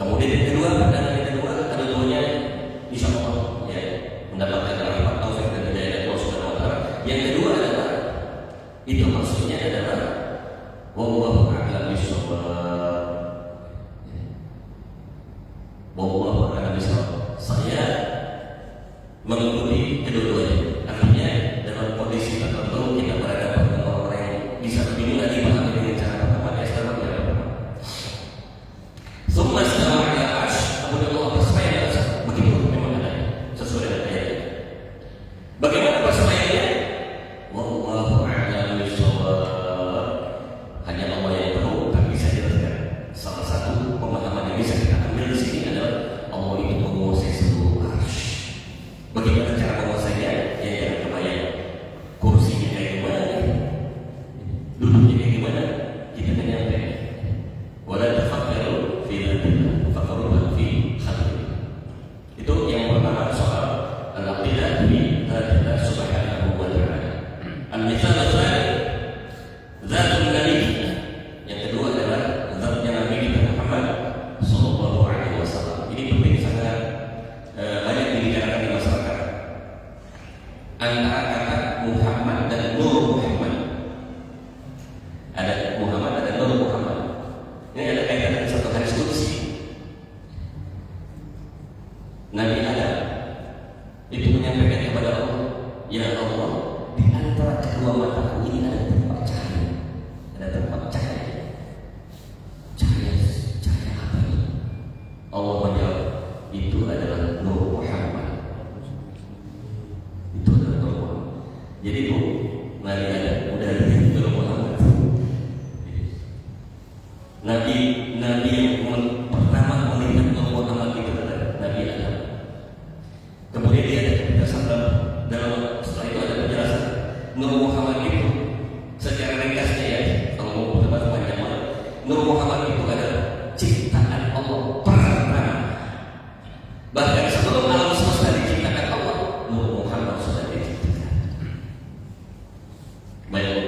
Kemudian yang kedua, pandangan yang kedua, keduanya insya Allah ya mendapatkan rahmat taufik dan hidayah Allah Subhanahu wa taala. Yang kedua adalah itu maksudnya adalah wallahu a'lam bishawab. Wallahu a'lam bishawab. Saya mengikuti kedua-duanya. Artinya dalam kondisi tertentu kita berhadapan dengan orang yang bisa lebih mudah dipahami dengan cara pertama ya sekarang ya. Summa istawa 'ala al-'arsy, kemudian Allah bersemayam di atas. Begitu memang ada sesuai dengan ayat. Bagaimana bersemayamnya? Wallahu a'lam bishawab. Hanya Allah yang tahu, tak bisa jelaskan. Salah satu pemahaman yang bisa kita ambil di sini adalah Allah itu menguasai seluruh arsy. Bagaimana cara menguasainya? Ya jangan kebayang. Kursinya kayak gimana? Duduknya kayak gimana? Kita tak nyampe. Wala tafakkaru fi dzikrillah, tafakkaru fi khalqillah. Itu yang pertama soal al-aqidah bi dzillah subhanahu wa ta'ala. Al-mithal ats-tsani dzatul nabi. Yang kedua adalah zatnya Nabi kita Muhammad sallallahu alaihi wasallam. Ini penting sangat banyak dibicarakan di masyarakat. Antara kata Muhammad dan Nur Muhammad. Ada Muhammad, ada Nur Muhammad. Ini ada kaitan dengan satu hadis qudsi. Nabi Adam itu menyampaikan kepada Allah, ya Allah, di antara kedua mataku ini ada tempat cahaya. Ada tempat cahaya. Cahaya apa itu? Allah menjawab, itu adalah Nur Muhammad. Itu adalah Nur Muhammad. Jadi bu, Nabi Adam udah lihat Nur Muhammad. Nabi yang pertama melihat Nur Muhammad itu adalah Nabi Adam. Kemudian dia ada penjelasan dalam setelah itu ada penjelasan Nur Muhammad itu secara ringkasnya ya, kalau mau berdebat panjang banget. Nur Muhammad itu adalah ciptaan Allah pertama. Bahkan sebelum alam semesta diciptakan Allah, Nur Muhammad sudah diciptakan. Baik,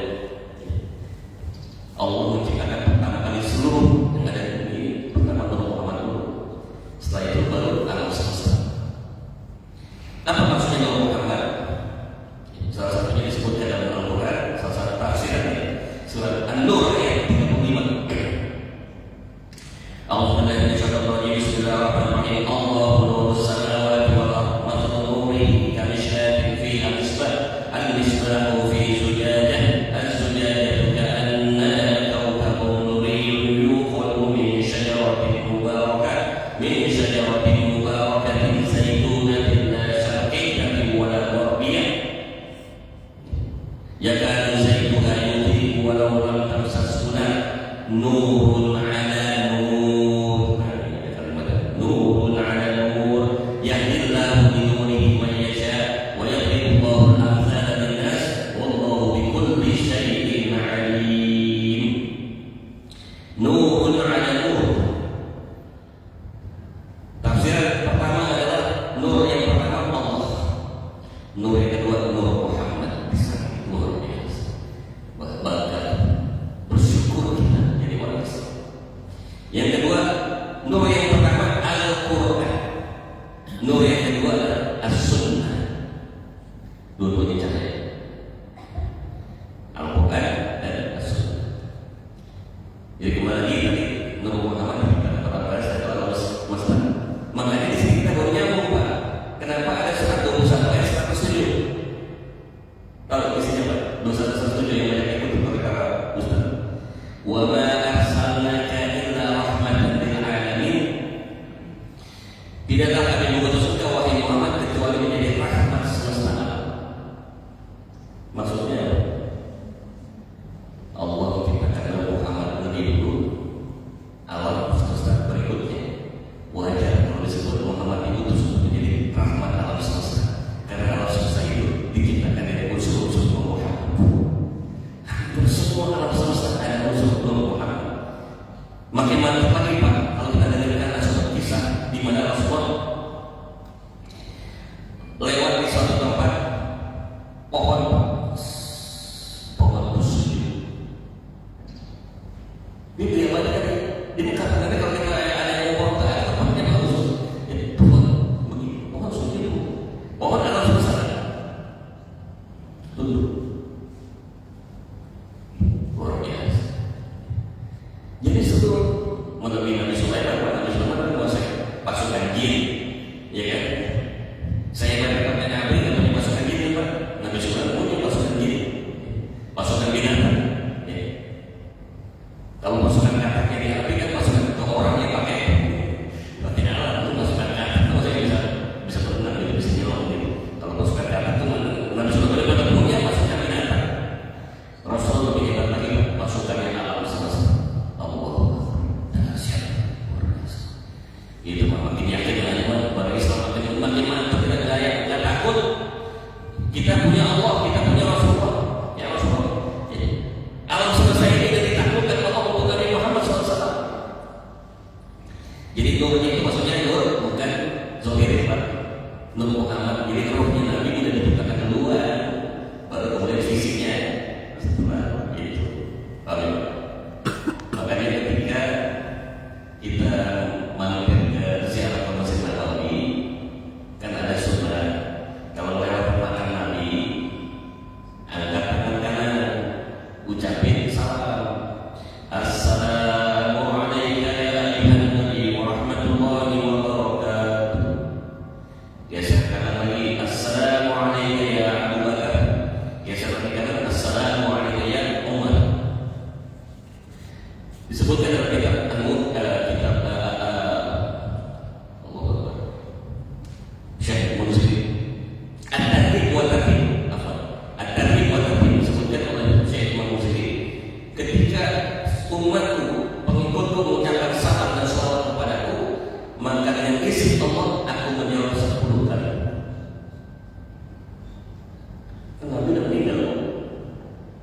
Allah menciptakan pertama kali seluruh yang ada di bumi ini, pertama Nur Muhammad dulu. Setelah itu baru alam semesta. Apa maksudnya Nur Muhammad? Salah satunya disebutkan dalam Al-Quran, salah satu tafsirannya surat An-Nur ayat 35. Bismillahirrahmanirrahim. Allahu nurus samawati wal ardh, mathalu nurihi kamishkatin fiha misbah, al-misbahu fi zujadah, az-zujadatu ka'annaha kawkabun duriyyun yuqadu min syajaratin mubarakatin zaytunatin la sharqiyatin wa la gharbiyah yakadu zaytuha yudhi'u walau lam tamsashu nar, nurun 'ala nur. Nurun 'ala nur yahdillahu bi nurihi man yasha' wa yadribullahu al-amthala lin-nas wallahu bikulli syai'in 'alim. Nurun 'ala nur. Tafsir Muhammad. Jadi rohnya Nabi udah diciptakan duluan, baru kemudian fisiknya setelah itu. Makanya ketika kita mampir ke ziarah ke Masjid Nabawi, kan ada sunnah kalau lewat makam Nabi, angkat tangan kanan, ucapin salam. Assalamualaikum ya ayuhan nabi wa rahmatullahi wa barakatuh. Geser kanan lagi, assalamualaikum ya Abu Bakar. Geser lagi kanan, assalamualaikum ya Umar. Disebutkan dalam kitab Syekh Muslim At-Tarhib wa Tarhib, At-Tarhib wa Tarhib disebutkan oleh Syekh Muslim, ketika umatku, pengikutku mengucapkan salam dan salawat kepadaku, maka dengan izin Allah aku menjawab 10 kali. Nabi udah meninggal,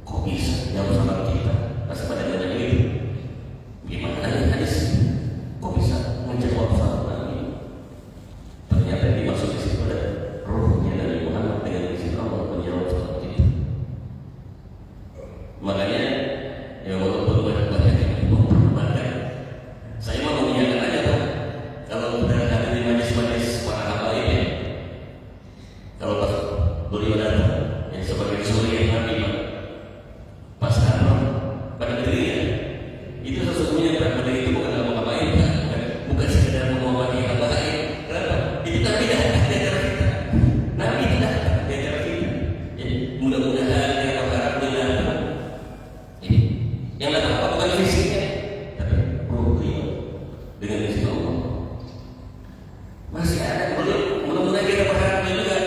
kok bisa jawab salam kita? Masa pada banyak itu? Gimana ini hadis? Kok bisa menjawab salam Nabi? Ternyata yang dimaksud di situ adalah ruhnya Nabi Muhammad dengan izin Allah menjawab salam kita. Makanya ya walaupun banyak yang memperdebatkan, saya mau mengingatkan aja Pak, kalau sudah ada di majelis-majelis para habaib ya, kalau pas beliau datang yang sebagai suri yang Nabi Pak, pas datang pada diri ya, itu sesungguhnya pada diri itu bukan dalam habaib, bukan sekedar mengobati habaib. Kenapa? Itu Nabi dah di antara kita, Nabi itu dah di antara kita. Jadi mudah-mudahan yang berharap dengan ini yang datang apa bukan fisiknya, tapi ruh beliau dengan izin Allah. Masih ada beliau, mudah-mudahan kita berharap juga.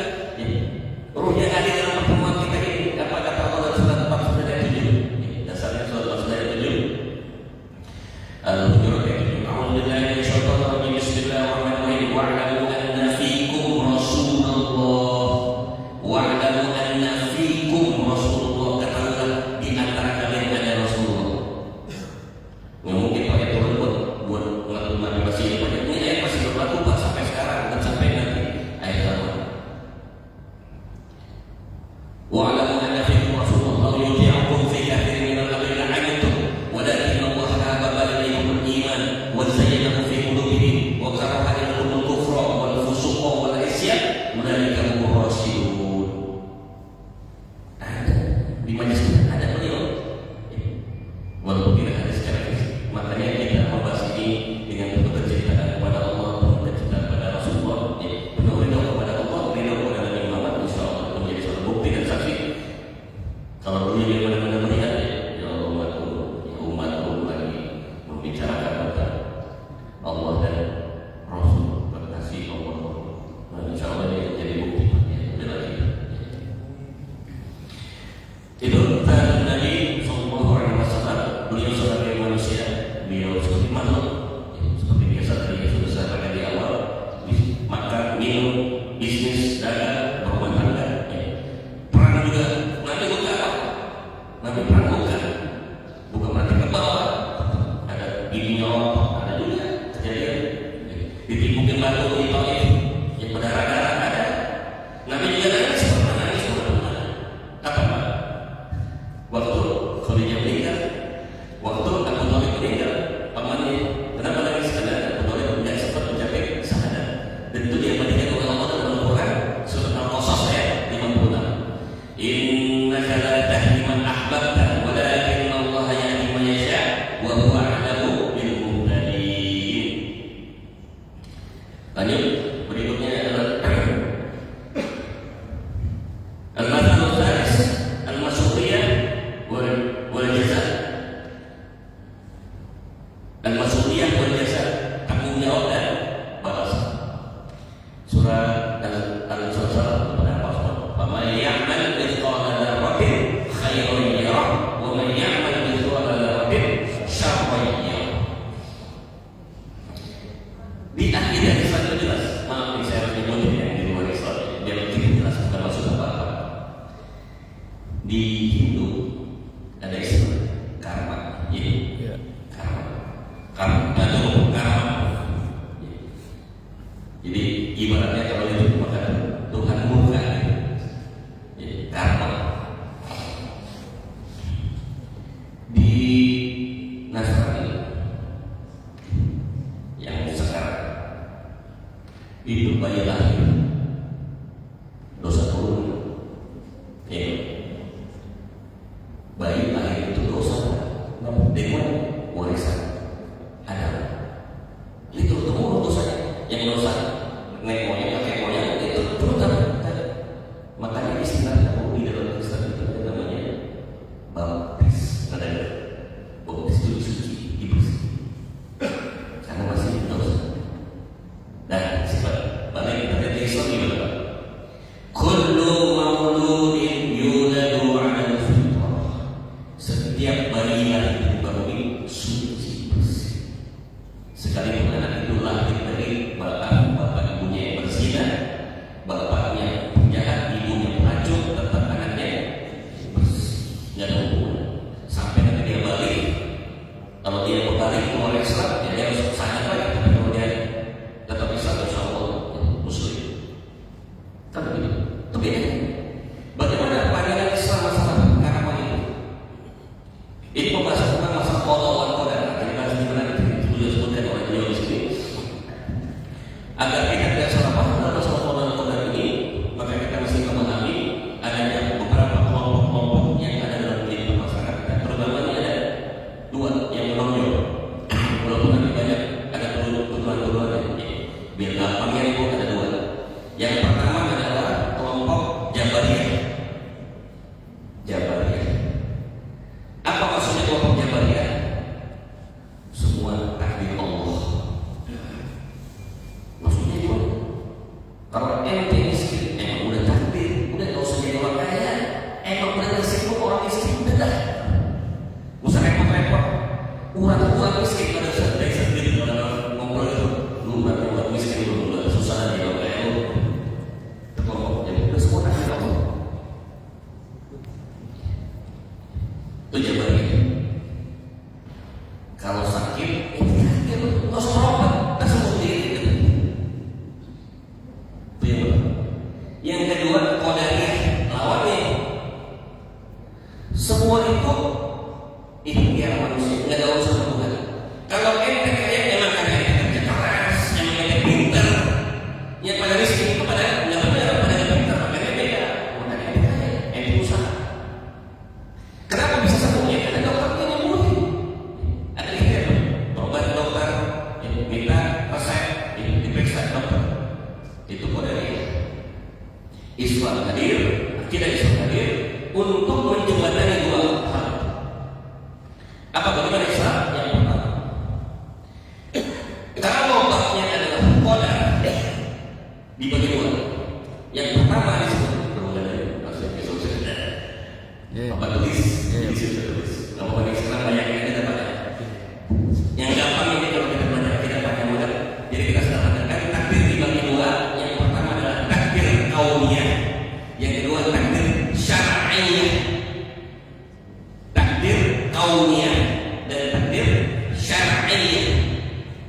Ruhnya ada dalam pertemuan kita ini. Apa kata Allah dalam surat 49 ayat 7? Dasarnya surat 49 ayat 7. Al-Hujurat ayat 7. A'udzubillahi minasyaitonir rajim. Bismillahirrahmanirrahim. Wa'lamu anna fiikum Rasulullah. Wa'lamu anna fiikum Rasulullah. Katakanlah di antara kalian ada Rasulullah. Nggak mungkin pakai turun buat mengatur Nabi masih hidup. Ini ayat masih berlaku Pak sampai sekarang dan sampai nanti ayat lama. Wa'lamu anna fiikum Rasulullah yuti'ukum fi kathirin minal amri la'antum walakin Allah hababa ilaykum al-iman wa zayyanahu fi qulubihim wa karaha ilaykum al-kufra wal fusuqa wal isyan ulaika humur rasyidun. Ada di majelis ada beliau. Walaupun tidak ada secara fisik, makanya kita membahas ini dengan bentuk kecintaan kepada Allah, bentuk kecintaan kepada Rasulullah, penuh ridho kepada Allah, ridho kepada Nabi Muhammad, insya Allah menjadi suatu bukti dan saksi. Kalau beliau yang benar-benar melihat, ya umatku lagi membicarakan tentang Allah dan Rasul, berkasih Allah, insya Allah ini menjadi bukti. Itu tentang Nabi Sallallahu Alaihi Wasallam. Beliau sebagai manusia, beliau seperti makhluk, seperti biasa tadi sudah saya katakan di awal, makan, minum, bisnis, dagang, berumah tangga, perang juga. Nabi bukan apa? Nabi perang bukan berarti ke bawah. Ada giginya orang, ada juga kejadian ditipukin batu di Taif, yang berdarah-darah ada. Nabi juga nangis pernah. Apa Pak? Waktu Khadijah meninggal, waktu Abu Thalib meninggal, pamannya, kenapa nangis? Karena Abu Thalib tidak sempat mencapai syahadat. Dan itu diabadikan oleh Allah dalam Al-Quran surat Al-Qasas ayat 56. Innaka la tahdi man ahbabta walakin Allah yahdi man yasha wa huwa a'lamu bil muhtadin. Lanjut, berikutnya adalah al-mathalul tsalis al-mas'uliyah wal jaza. Al-mas'uliyah wal jaza, tanggung jawab dan balasan. Surat Al-Anfal pada pasal, "Wa may ya'mal mithqala dzarratin khairan yarah wa may ya'mal mithqala dzarratin syarran yarah." Di akhir hadis itu jelas. Maaf, saya harus menyebut yang di luar Islam. Dia lebih jelas bukan maksud apa-apa. Di Hindu ada istilah karma. Karma. Jadi ibaratnya kalau itu maka Tuhan Itu bayi lahir dosa turun. Ya. Bayi lahir itu dosa dengan warisan ada. Itu turun dosanya. Yang dosa nenek moyang kakek moyang itu turun kan. Makanya istilah di dalam Kristen itu ada namanya baptis. Ada baptis itu suci dibersih. Karena masih dosa. Dan sifat balik dari Islam juga. Kullu mauludin yuladu 'ala fitrah. Setiap bayi lahir di muka bumi suci bersih. Sekalipun anak itu lahir dari bapak ibunya yang berzina, bapaknya penjahat, ibunya pelacur, tetap anaknya bersih. Tidak ada hubungan. Sampai nanti dia balik. Kalau dia berbalik ke orang Islam, ya dia harus sadar lagi. Tapi kalau dia tetap Islam, insya Allah Muslim. Tapi begitu. Tapi bagaimana pandangan Islam masalah agama ini? Ini pembahasan tentang masalah qada wal qadar. Jadi bahas di mana itu disebutkan oleh beliau di sini. Agar kita tidak salah paham dalam masalah qada wal qadar ini, maka kita mesti memahami adanya beberapa kelompok-kelompok yang ada dalam kehidupan masyarakat kita. Terutama ini ada dua yang menonjol. Walaupun nanti banyak ada turunan-turunan biar gampangnya itu ada dua. Yang pertama adalah kelompok Jabariyah. Jabariyah. Apa maksudnya kelompok Jabariyah? Semua takdir Allah. Maksudnya gimana? Kalau ente miskin, emang udah takdir, udah gak usah jadi orang kaya. Emang udah nasib orang miskin, udah dah. Usah repot-repot. Urat miskin pada saat dari sendiri dalam ngobrol itu. Lu berarti urat miskin lu udah susah di orang kaya lu. Kelompok jadi udah semua takdir Allah. Itu Jabariyah. Kalau sakit, ya lu gak usah berobat, gak sembuh sendiri. Itu yang pertama. Yang kedua, Qadariyah. Lawannya semua itu ikhtiar manusia, nggak ada urusan Tuhan. Kalau ente kaya, emang kaya kerja keras, emang ente pintar. Yang pada miskin itu pada nggak benar, pada nggak pintar, makanya beda. Makanya ente kaya, ente usaha. Kenapa bisa sembuh? Ya karena dokternya nyembuhin. Ada ikhtiar, berobat ke dokter, minta resep, diperiksa dokter. Itu Qadariyah. Islam hadir, akidah Islam hadir untuk menjembatani dua hal. Apa bagaimana Islam? Yang pertama, kalau babnya adalah qadar, dibagi dua. Yang pertama disebut berulang dari maksudnya besok sudah. Apa tulis? Tulis. Kalau bagi sekarang bayangin aja dapatnya. Yang gampang ini kalau kita belajar kita pakai mudah. Jadi kita sudah katakan takdir dibagi dua. Yang pertama adalah takdir kauniyah. Yang kedua takdir syar'iyah. Takdir kauniyah dan takdir syar'iyah.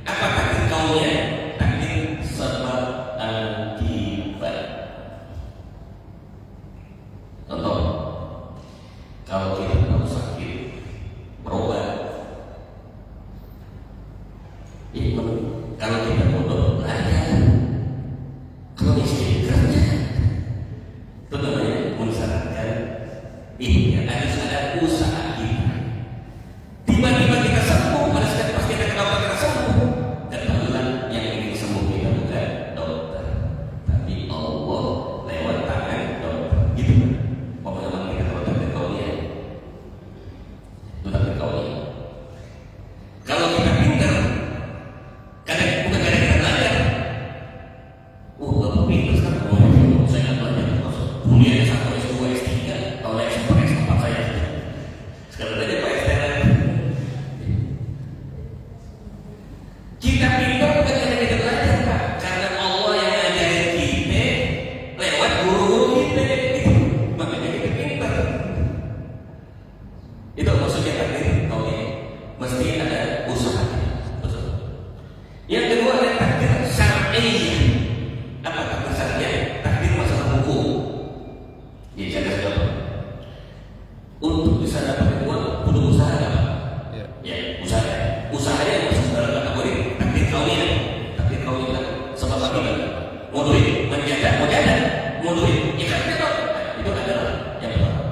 Apa takdir kauniyah? Takdir sebab akibat. Contoh, kalau kita tahu sakit, berobat. Kalau kita bodoh, belajar. Kalau miskin, kerja. Itu namanya mensyaratkan ini harus ada usaha kita. Tiba-tiba kita sembuh, pada saat pas kita ke dokter kita sembuh. Kebetulan yang ingin sembuh kita bukan dokter, tapi Allah lewat tangan dokter. Gitu kan? Pemahaman kita kalau takdir kauniyah. Itu takdir kauniyah. Kalau kita pintar, bukan karena kita belajar. Bapak pintar sekarang. Saya nggak belajar. Kuliah S1, S2, S3, kalau S4, S4 saya. Sekarang aja Pak STR. Kita pintar bukan karena kita belajar, Pak. Karena Allah yang ngajarin kita lewat guru-guru kita. Makanya kita pintar. Itu maksudnya takdir kauniyah. Mesti ada usaha. Yang kedua ada takdir syar'iyah. Apa takdir syar'iyah? Takdir masalah hukum. Ya saya kasih contoh. Untuk bisa dapat uang, butuh usaha nggak? Ya, usaha. Usahanya masuk dalam kategori takdir kauniyah. Takdir kauniyah sebab akibat. Ya kan itu adalah yang pertama.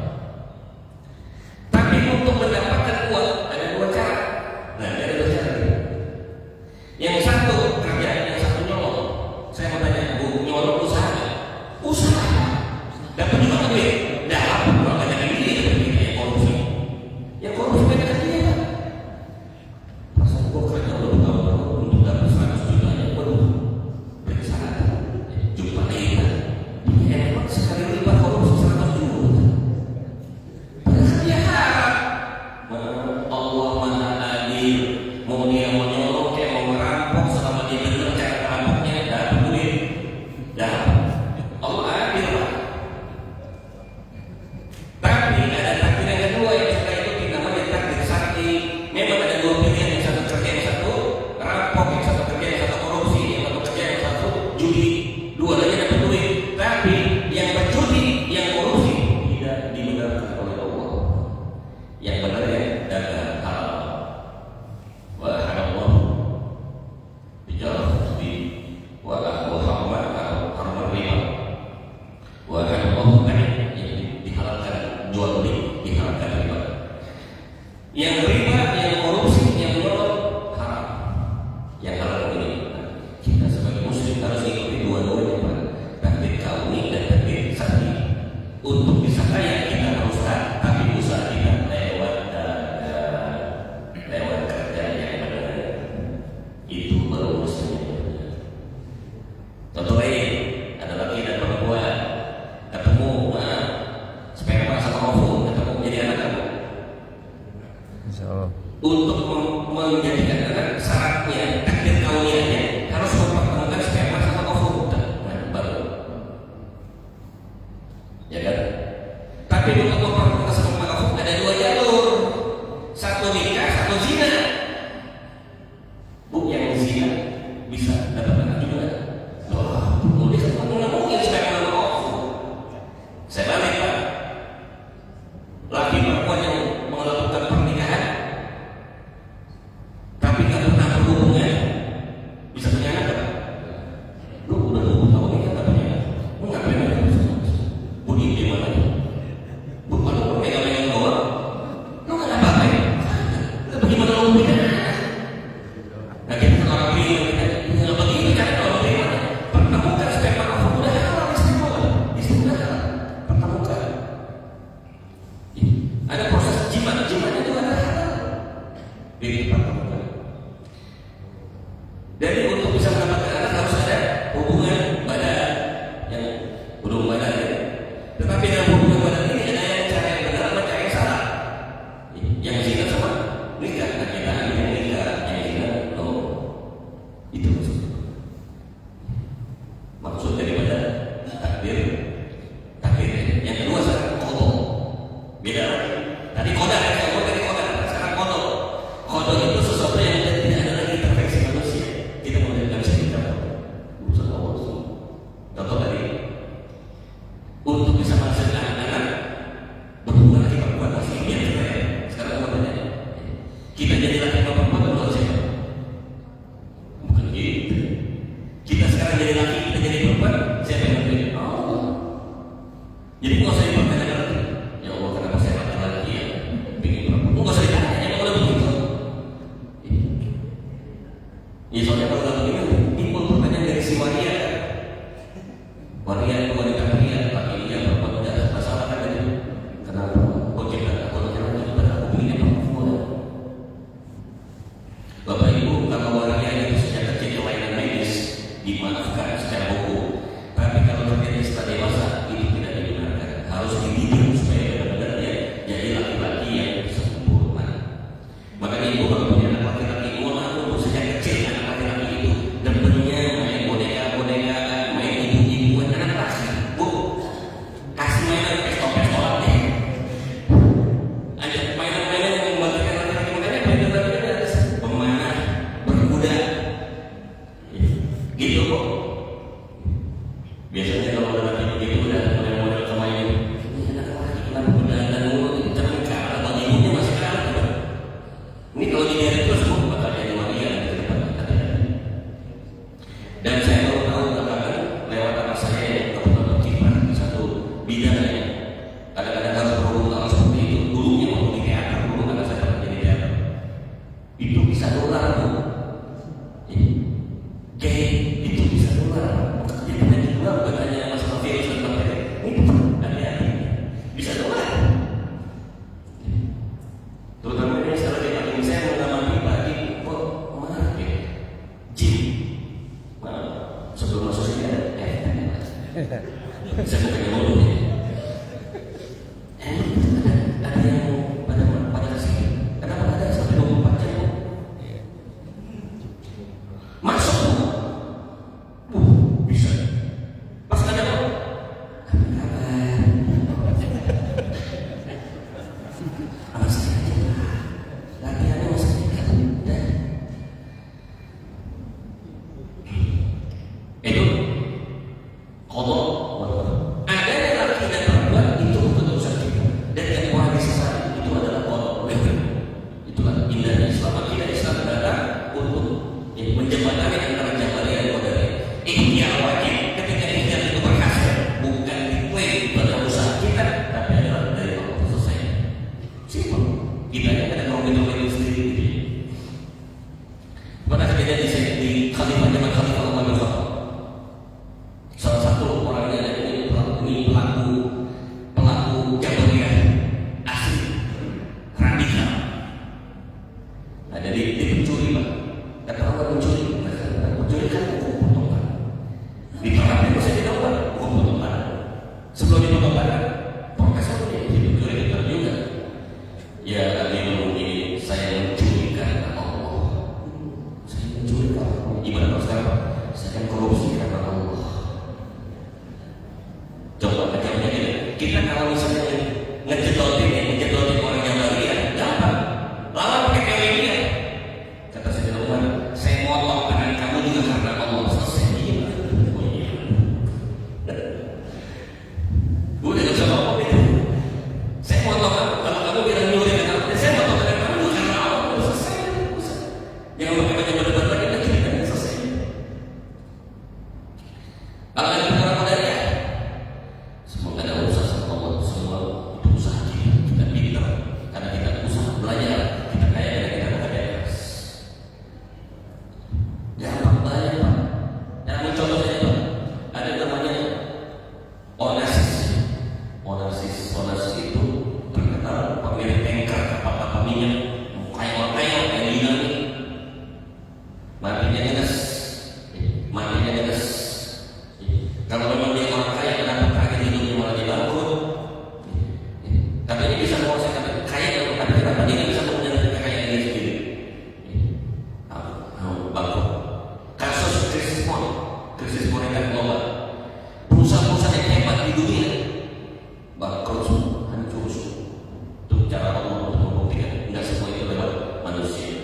Tapi untuk mendapatkan uang ada dua cara. Nah, ada dua cara. Yang satu kerja, yang satu nyolong. Saya mau tanya, Bu, nyolong usaha nggak? Usaha. Dapat juga nggak duit? Dapat. Kalau banyak yang ini ya korupsi. Ya korupsi banyak yang ini kan. Masa gua kerja udah bertahun-tahun untuk dapat 100 juta ya, waduh. Periksa jumpa lagi. Ya emang sekali riba korupsi 100 juta. Padahal dia harap Allah maha adil. Mau dia mau nyolong kayak mau merampok, selama dia benar cara merampoknya dapat duit. Dapat. Allah adil Pak. Tapi ada takdir yang kedua yang setelah itu kita namanya takdir sakti. Memang ada dua pilihan, yang satu kerja, yang satu rampok, yang satu kerja, yang satu korupsi, yang satu kerja, yang satu judi. Dua-duanya dapat duit. Tapi yang berjudi, yang korupsi tidak dibenarkan oleh Allah. Yang benar ya dagang halal. Wa halallah bijarah bi wa haramah haramah riba. Wa halallah dihalalkan jual beli, dihalalkan riba. Yang riba, yang korupsi, yang nyolong haram. Yang halal ini kita sebagai muslim harus ikuti dua-duanya Pak. Takdir kauni dan takdir sakti. Untuk bisa kaya kita harus taat, tapi usaha kita lewat lewat kerja yang benar. Itu baru muslim. Contoh lain ada laki dan perempuan ketemu sperma sama ovum, ketemu menjadi anak kamu. Untuk menjadikan anak syaratnya takdir kauniannya harus mempertemukan sperma sama ovum. Nah, baru. Ya kan? Tapi untuk mempertemukan sperma ovum ada dua jalur. Satu nikah, satu zina. Bu, yang zina bisa dapat anak juga. Loh, boleh kan nggak mungkin sperma sama ovum. Saya balik Pak. Laki perempuan yang melakukan pernikahan tapi nggak pernah berhubungan bisa punya anak kan? Lu udah 20 tahun ini nggak punya anak, lu nggak punya anak? Bu di mana? Bu kalau lu megang-megang doang, lu nggak dapat apa ya? Lu bagaimana lu punya anak? Nah kita kan orang beli, nggak begini kan orang beli mana? Pertemukan sperma ovum udah halal istimewa halal, pertemukan. Ada proses jimat itu ada halal. Ini pertemukan. Jadi untuk bisa mendapatkan anak harus ada hubungan badan yang hubungan badan ya. Tetapi dalam hubungan badan ini ada yang cara yang benar sama cara yang salah. Yang zina sama nikah, nah kita yang nikah, yang zina no. Itu maksud daripada takdir. Yang kedua sekarang kodo. Beda lagi. Tadi koda kan, saya tadi koda. Sekarang kodo. Kodo itu sesuatu yang tidak ada lagi intervensi manusia. Kita nggak bisa kita urusan Allah. Contoh tadi, untuk bisa menghasilkan anak berhubungan lagi perempuan masih biasa ya. Sekarang apa tanya? Kita jadi laki perempuan berhubungan siapa? Bukan gitu. Kita sekarang jadi laki, kita jadi perempuan, siapa yang menjadi? Allah. Jadi nggak usah dipertanyakan lagi. Ya Allah, kenapa saya laki-laki ya? Bikin perempuan? Nggak usah ditanya, emang udah begitu. Ya soalnya kalau nggak begini, timbul pertanyaan dari si waria. Waria itu wanita pria, laki-laki perempuan tidak ada masalah kan itu. Kenapa? Kok ciptaan aku laki-laki, aku pengennya perempuan. Bapak Ibu, kalau waria itu sejak kecil kelainan medis dimaafkan secara hukum. Tapi kalau terjadi setelah dewasa itu tidak dibenarkan. Harus dididik supaya benar-benar dia jadi laki-laki yang sempurna. Makanya ibu kalau punya anak laki-laki, mohon untuk sejak kecil anak laki-laki itu demennya main boneka-bonekaan, main ibu-ibuan anak kasih. Bu, kasih mainan pistol-pistolan deh. Aja mainan-mainan yang membagikan laki-laki, makanya mainan-mainan ada pemanah, berkuda. Gitu kok. Biasanya kalau ada laki begitu udah model-model kemarin. Ini anak laki kenapa berdandan mulu? Terbuka, atau ibunya masih kalah. Ini kalau dilihat terus bakal jadi waria di depan hati-hati. Dan saya baru tahu belakangan lewat anak saya yang kebetulan kiprah di satu Sebelum masuk sini ada saya bukan yang mau dulu ya. Ada yang pada kasih. Kenapa ada sampai 24 jam? Masuk bisa. Pas ada apa? Apa sih? Latihannya masih dekat. Itu kodok. Ada yang laki dan perempuan itu keputusan kita. Dan yang orang disesat itu adalah kodok. Itulah indahnya Islam. Akidah Islam datang untuk menjembatani antara jabariah dan qadariyah. Ikhtiar wajib. Ketika ikhtiar itu berhasil, bukan diklaim pada usaha kita, tapi adalah dari Allah selesai. Simpel. Kita yang ada ngomong-ngomong sendiri. Pada kejadian di Khalifah zaman Khalifah Umar bin Khattab. Salah satu orangnya ini pelaku jabariah asli radikal. Nah, jadi dia pencuri, Pak. Kata orang pencuri kan hukum potongan. Di perang itu saya tidak tahu hukum potongan. Sebelum dipotongkan, profesor dia pencuri kita juga. Ya, dia ini saya mencuri karena Allah. Saya mencuri karena Allah. Gimana kalau sekarang, Pak? Saya akan korupsi karena Allah. Coba kerjanya gini. Kita kalau misalnya ngejetotin orang yang bahagia, gampang. Lawan pakai teori dia. Kata Sayyidina Umar, saya motong tangan kamu juga karena Allah. Selesai. Oh iya. Udah gak usah ngomong itu. Saya motong kamu. Kalau kamu bilang nyuri dengan kamu, saya motong tangan kamu juga karena Allah. Selesai. Yang pakai macam-macam lagi nanti kita selesai. Kalau ada orang qadariyah, semua ada usaha sama Allah, semua itu usaha kita pintar karena kita usaha belajar, kita kaya dan kita bekerja keras. Gampang banyak, Pak. Yang mau contoh saja, Pak. Ada namanya Onassis. Onassis itu terkenal pemilik tanker kapal-kapal minyak, kaya kayak dinamit, matinya ngenes. Kalau memang dia orang kaya, kenapa kaget hidupnya malah dia bangkrut? Tapi ini bisa menguasai kaya, tapi kenapa dia nggak bisa menjalankan kekayaan dia sendiri? Bangkrut. Kasus krisis moneter global. Perusahaan-perusahaan yang hebat di dunia bangkrut semua, hancur semua. Itu cara Allah untuk membuktikan nggak semua itu lewat manusia.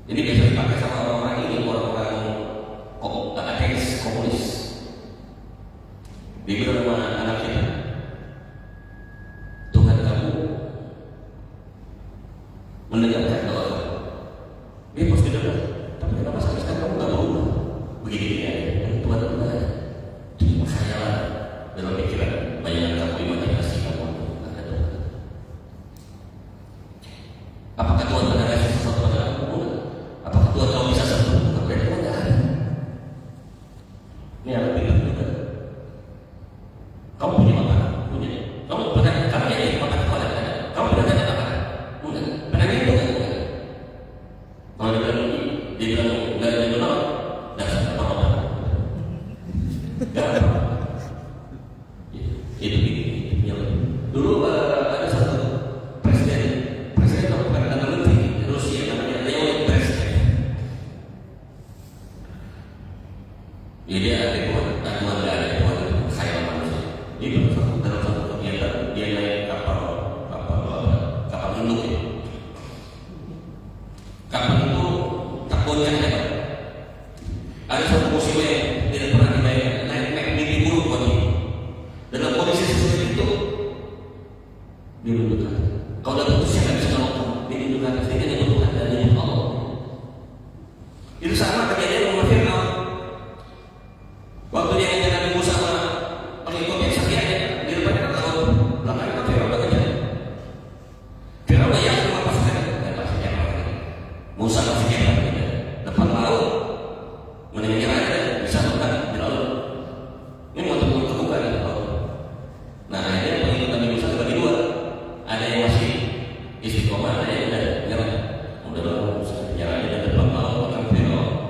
Ini bisa dipakai sama orang-orang ini, orang-orang ateis komunis. Dia bilang sama anak kita, Tuhan kamu mendengarkan doa kamu. Dia pasti dengar, tapi kenapa sekarang kamu nggak berubah? Begini ya, Tuhan mendengar. Itu khayalan dalam pikiran, bayangan kamu, imajinasi kamu. Apakah Tuhan mendengar sesuatu pada kamu? Apakah Tuhan kamu bisa sembuh? Berarti Tuhan nggak ada. Ini anak pintar juga. Kamu punya makanan? Punya. Kamu pernah jadi makan kepala? Kamu pernah jadi apa? Enggak. Pernah gitu kan? Enggak. Kalau dia bilang enggak ada yang benar, dasar apa-apa. Enggak. Itu gini. Dulu ada satu presiden atau perdana menteri Rusia namanya Leonid Brezhnev. Jadi ada Tuhan nggak ada Tuhan itu khayal manusia. Ini dalam satu kegiatan dia naik kapal induk ya. Kapal itu tak goncang hebat. Ada satu musibah yang tidak pernah dibayangkan. Naik mimpi buruk buat dia. Dalam kondisi seperti itu dia menunjukkan. Kalau dapat putusnya nggak bisa nolong. Dia menunjukkan sehingga dia Tuhan dan dia Allah. Itu sama kejadian dengan Fir'aun. Waktu dia ngajak Nabi Musa pengikutnya sakit aja di depannya kan tahu belakangnya kan Fir'aun aja. Fir'aun nggak yakin sama pasukan, Musa masih hebat gitu. Depan laut menyerah aja bisa makan di laut. Ini mau terbuka di laut. Nah akhirnya pengikut Nabi Musa dibagi dua. Ada yang masih istiqomah, ada yang udah nyerah. Udah Musa nyerah aja depan laut makan Fir'aun.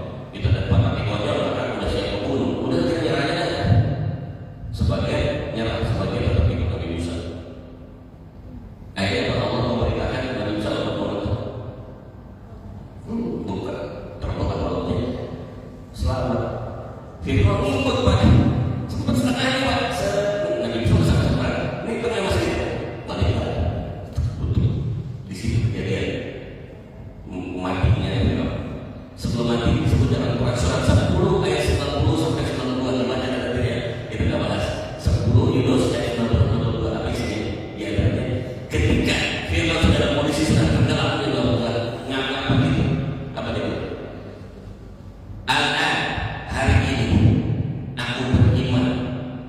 Firman ngikut Pak, sempat setengah ini Pak, Nabi Muhammad SAW, ini pernah masih balik Pak, betul, di sini kejadian matinya Firman. Sebelum mati disebut dalam Quran surat 10 ayat 90 sampai 92 namanya ada dia, kita nggak bahas 10 Yunus ayat 92 habis ini di antaranya. Ketika Firman sudah dalam kondisi sedang tenggelam di lautan, ngangkat begitu, apa dia? Hari ini aku beriman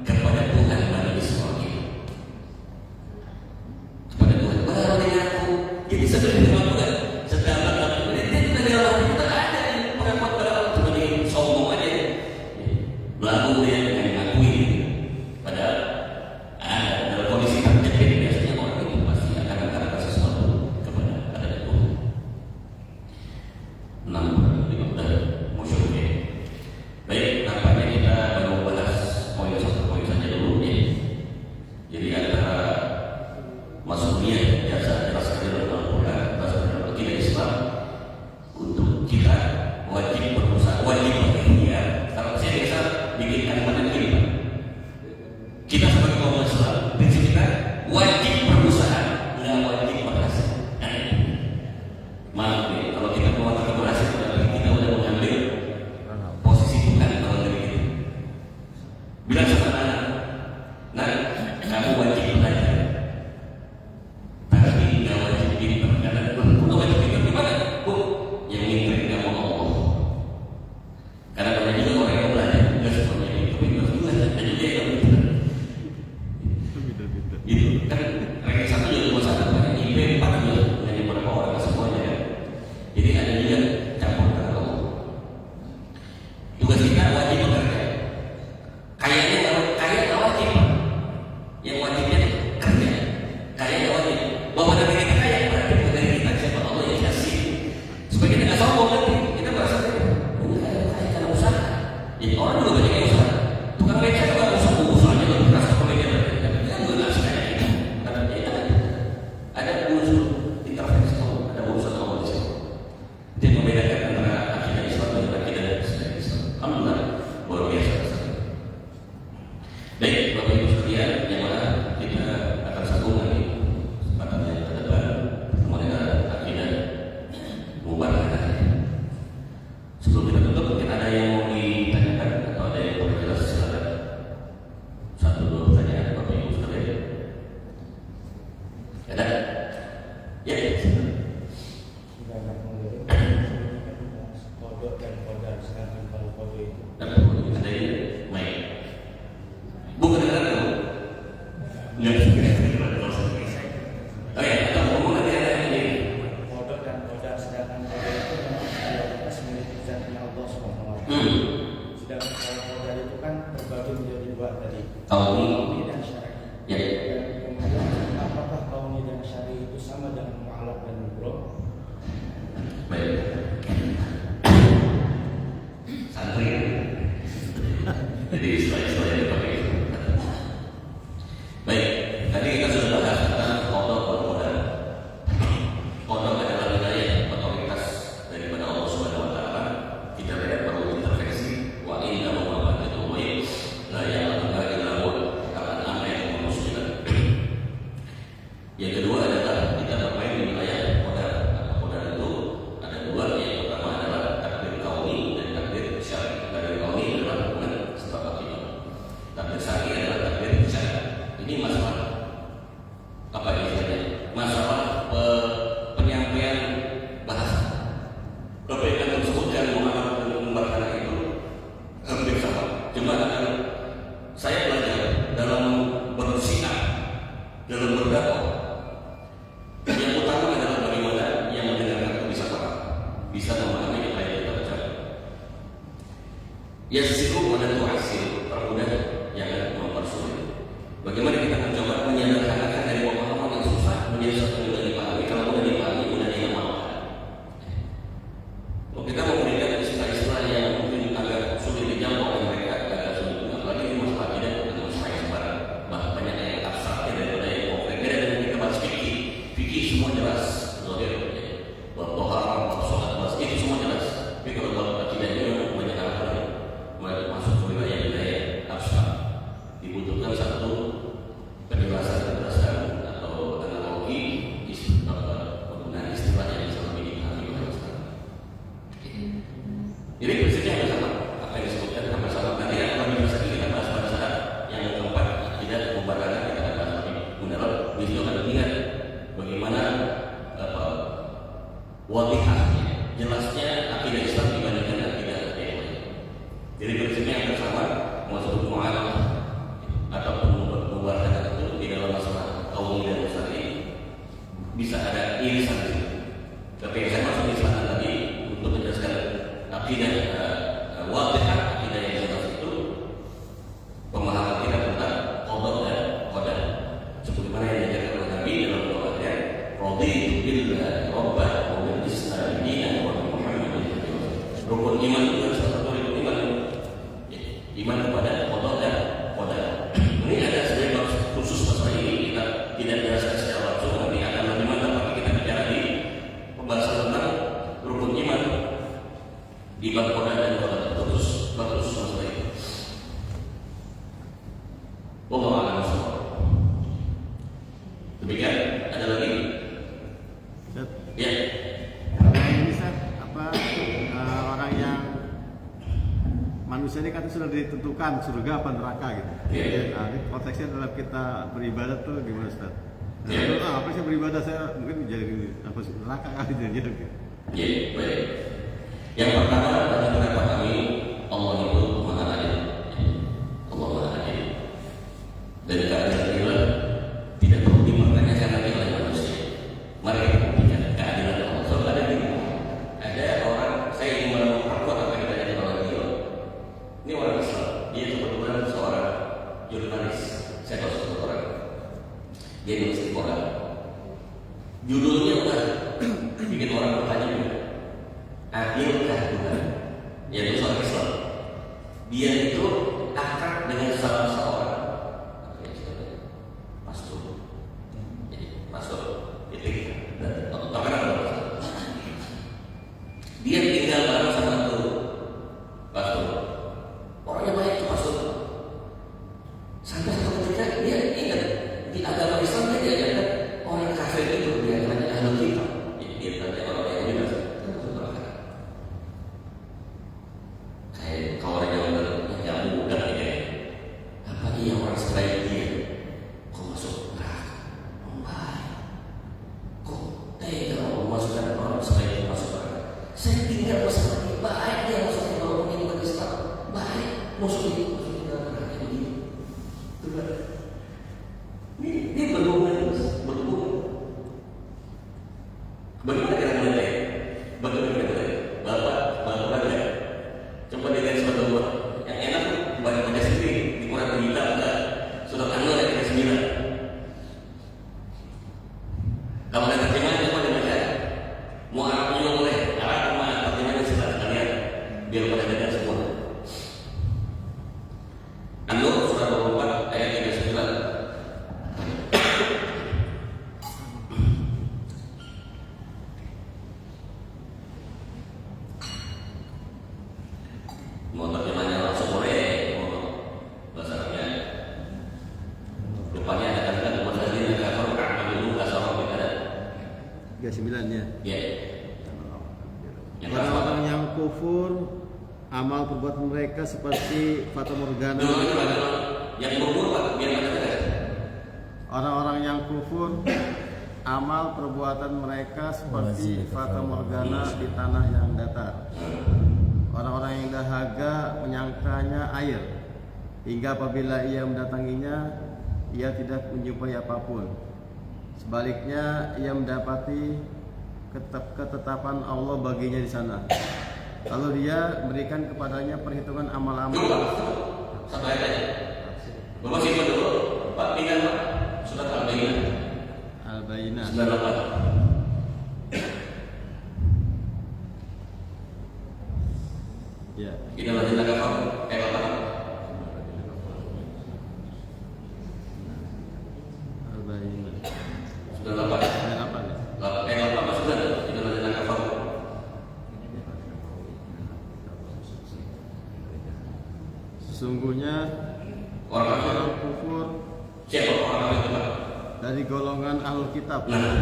kepada Tuhan Bani Israil. Kepada Tuhan baru dengan aku. Jadi sebenarnya Tuhan sedang melakukan ini tidak ada orang kita ada di pengakuan pada Allah cuma di sombong aja. Lalu dia mengakui padahal dalam kondisi terjepit biasanya orang itu pasti akan mengatakan sesuatu kepada Tuhan. 6 musyrik. Baik, nampaknya kita baru bahas poin satu poin saja dulu ya. Jadi antara masuknya jasa jelaskan dalam Al-Quran, dalam akidah Islam, untuk kita wajib berusaha, wajib berikhtiar. Kalau saya biasa bikin kalimat begini Pak, kita sebagai kaum Islam, prinsip kita wajib berusaha, nggak wajib berhasil. Maaf nih, kalau kita mau berhasil, berarti kita udah mengambil posisi Tuhan kalau dari itu. Bilang sama anak, nah kamu wajib belajar, tapi nggak wajib pintar. Karena udah wajib pintar gimana? Bu, yang pintar nggak mau Allah. Karena banyak juga orang yang belajar nggak semuanya pintar juga, ada juga yang pintar. Gitu kan, ranking 1 juga cuma 1, kan IP 4 juga hanya beberapa orang semuanya. Jadi ada juga campur tangan. Tugas kita wajib bekerja. Kayaknya kaya nggak wajib, yang wajibnya kerja. Kaya nggak wajib. Bahwa dari kita kaya berarti bukan dari kita siapa Allah yang kasih. Supaya kita nggak sombong nanti. Kita merasa ini kaya karena usaha. Jadi orang juga banyak yang usaha. Tukang beca juga usahanya lebih keras tukang beca. Kita juga nggak sekaya kita. Karena itu kan ada unsur intervensi, ada urusan Allah di sini. Dia membedakan antara akidah Islam dan akidah Islam. Alhamdulillah, luar biasa. Baik, Bapak Ibu sekalian, yang mana kita akan sambung lagi kesempatan yang ke depan bertemu dengan akidah mubarakah. Sebelum kita tutup, mungkin ada yang mau ditanyakan atau ada yang mau jelas silakan. 1-2 pertanyaan Bapak Ibu sekalian. Ada? Ya. Kodok dan kodar, sedangkan kalau kodok itu Ada ini, baik. Bukan dengar dulu. Nggak oh ya, atau ngomong nanti ada ini. kodok dan kodar, sedangkan kodok itu memang mayoritas milik zatnya Allah SWT. Sedangkan kalau kodar itu kan terbagi menjadi 2 tadi, kauni dan syar'i. Ya. Dan kemudian apakah kauni dan syar'i itu sama dengan mu'alaf dan mubroh? Baik. Santri. Jadi istilah-istilah yang dipakai. Baik, tadi kita sudah bahas tentang kodok dan kodar. Kodok adalah wilayah otoritas daripada Allah Subhanahu Wa Taala. Kita lihat perlu intervensi. Wa inna Muhammad itu baik. La ya'lamu illa huwa. Kata nama yang manusia. Yang kedua adalah kita bermain di wilayah kodar. Kodar itu ada 2. Yang pertama adalah takdir kauni dan takdir syar'i. Takdir kauni adalah hubungan sebab akibat. Takdir syar'i adalah takdir syar'i. Ini masalah apa istilahnya? Masalah penyampaian bahasa. Perbedaan tersebut dan mengamalkan itu hampir sama. Cuma akan saya belajar dalam bersikap, dalam berdakwah. Yang utama adalah bagaimana yang mendengarkan itu bisa paham, bisa memahami apa yang kita baca. Yassiru wa la tu'assiru, permudah, jangan mempersulit. Bagaimana kita mencoba menyederhanakan dari pemahaman yang susah menjadi sesuatu yang mudah dipahami. Kalau mudah dipahami, mudah diamalkan. Kalau kita memberikan istilah-istilah yang mungkin agak sulit dijangkau oleh mereka, agak sulit juga. Apalagi di masalah akidah dan masalah yang sebarang, banyak yang abstraknya daripada yang konkret. Beda dengan kita bahas fikih semua jelas. Zahir, bab tohara, bab sholat, itu semua jelas. Tapi kalau bab akidah itu banyak hal-hal yang masuk wadihah, akidah yang jelas itu pemahaman kita tentang qada dan qadar. Sebagaimana yang diajarkan oleh Nabi dalam doanya, raditu billahi rabban wa bil islami dinan wa bi Muhammadin rasulullah. Rukun iman itu adalah salah satu rukun iman. Iman kepada qada dan qadar. Ini ada sebuah khusus masalah ini, kita tidak jelaskan secara langsung, nanti akan lebih mantap tapi kita bicara di pembahasan tentang rukun iman di bab qada dan qadar khusus masalah ini. Wallahu a'lam bishawab. Demikian, ada lagi? Ya. Kalau ini Ustaz, orang yang manusia ini kan sudah ditentukan surga apa neraka gitu. Iya. Nah, ini konteksnya dalam kita beribadah tuh gimana Ustaz? Iya. Apa sih beribadah, saya mungkin jadi apa sih neraka kali jadi gitu. Ya, baik. Yang pertama, bagi pendapat kami, Allah itu Maha Adil. Allah Maha Adil. Dan keadilan inilah tidak perlu dipertanyakan lagi oleh manusia. Mari kita buktikan keadilan Allah. Soal ada gini, ada orang, saya ingin memperkuat apa yang ditanya oleh beliau. Ini orang Islam, dia kebetulan seorang jurnalis. Saya tahu satu orang, dia nulis di koran. Judulnya udah bikin orang bertanya juga. Adilkah Tuhan? Yaitu seorang Islam. Dia itu akrab dengan salah seorang pastor. Jadi pastor titik. Dia tinggal bareng sama tuh pastor. Orangnya baik tuh pastor. Sampai satu ketika dia ingat di agama Islam dia diajarkan orang kafir itu dia hanya ahlul kitab. Jadi dia tanya orang yang bebas. Kayak kalau orang yang muda ini, apa iya orang selain dia? Kok masuk neraka? Baik. Kok tega mau masukkan orang selain masuk neraka? Saya tinggal bersama dia, baik dia masuknya kalau ini bukan Islam, baik masukin neraka begini. Ini berhubungan. Bagaimana kita mulai? Bagaimana kita mulai? Bapak ya. Coba dilihat surat Allah. Yang enak baca sendiri di Quran kita enggak. Surat An-Nur ayat 9. Kalau ada terjemahan coba dibaca. Mau Arabnya juga boleh. Arab sama terjemahannya silahkan kalian biar pada dengar semua. An-Nur surat 24 ayat 39. Mau terjemahnya langsung boleh, mau bahasa Arabnya. Depannya ada kalimat masalahnya kafir ka'bah dulu kasarah ada. 39 ya. Ya. Yang Orang-orang yang kufur, amal perbuatan mereka seperti fata morgana. dulu yang berumur Pak, biar ada terus. Orang-orang yang kufur, amal perbuatan mereka seperti fata morgana di tanah yang datar. Orang-orang yang dahaga menyangkanya air, hingga apabila ia mendatanginya, ia tidak menjumpai apapun. Sebaliknya, ia mendapati ketetapan Allah baginya di sana. Lalu dia berikan kepadanya perhitungan amal-amal. Sampai aja. Bapak simpan dulu. Pak, tinggal Pak. Surat Al-Bayyinah. Al-Bayyinah. 98. Ya. Kita lanjut ke kafir. Apa? Al-Bayyinah. 98. Ada apa nih? Apa maksudnya? Kita lanjut ke kafir. Sesungguhnya Orang kafir. orang kufur Siapa orang kafir itu Pak? dari golongan ahlul kitab, Nah,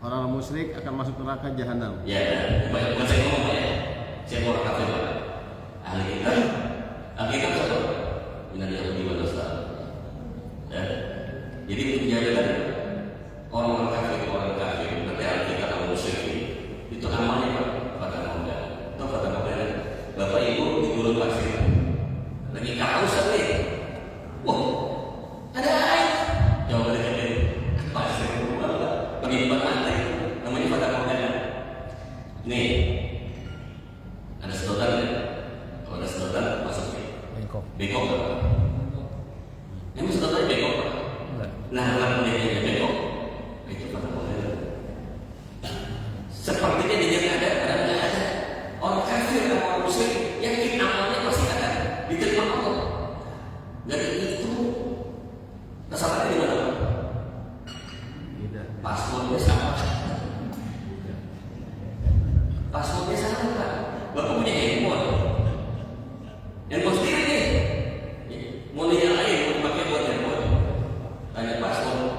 orang musyrik akan masuk neraka jahanam. ya, bukan saya ngomong Pak ya. Siapa orang kafir Pak? Ahli kitab. Ahli kitab siapa? Minal Yahudi wal Nasrani. Ya. Jadi menjaga orang kafir, berarti ahli kitab atau musyrik itu amalnya Pak. Pada muda. Itu pada muda. Bapak Ibu di gurun pasir. Lagi kehausan nih. Wah, ada air. Coba deketin pasir rumah Pak. Penyimpan pantai. Namanya pada muda. Nih. kafir sama orang muslim, yakin amalnya pasti akan diterima Allah. Dari itu kesalahannya di mana? Passwordnya sama. Passwordnya sama Pak. Bapak punya handphone. Handphone sendiri nih. Mau yang lain mau dipakai buat handphone. Tanya password.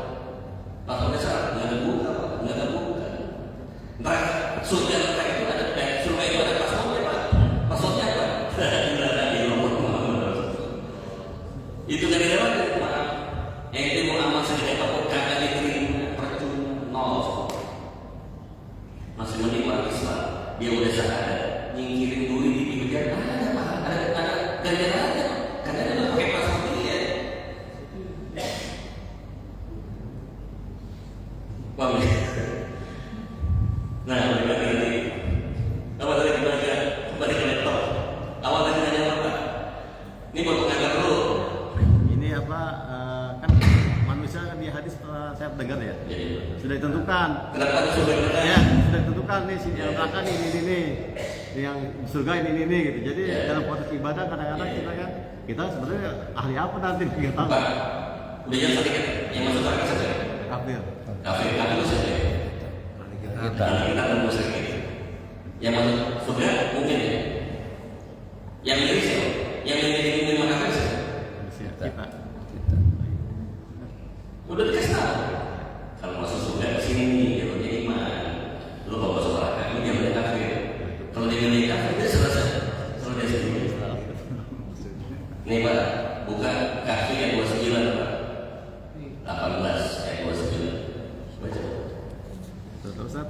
Passwordnya salah. Nggak ada buka. Ntar surga itu ada passwordnya Pak. Passwordnya apa? Itu dari lewat maaf. Yang itu mau amal segede apapun kagak diterima percuma nol. Masih mending orang Islam. Dia udah sadar nyingkirin duit di pinggir jalan ada ganjarannya karena dia udah pakai password dia. Paham ya? Nah, kembali ke laptop. Awal tadi nanya apa? Ini buat pengajar dulu. Ini apa? Kan manusia kan di hadis saya dengar ya. Sudah ditentukan. Kenapa ada surga neraka? Ya, sudah ditentukan nih si yang neraka nih ini. Yang surga ini gitu. Jadi dalam proses ibadah kadang-kadang kita sebenarnya ahli apa nanti nggak tahu. Pak, udah jangan sedikit. Yang masuk neraka siapa? Kafir. Kafir itu siapa? Kita kan muslim. Yang masuk surga mungkin ya. Yang milih siapa? Yang milih mungkin kafir siapa? Kita. Udah dikasih tahu. Kalau masuk surga ke sini nih, kalau dia iman, lu kalau masuk neraka ini dia boleh kafir. Kalau dia milih kafir, dia selesai. Selesai sendiri. Nih Pak, bukan kafir yang 29 Pak. 18 ayat 29. Baca. Betul Ustaz?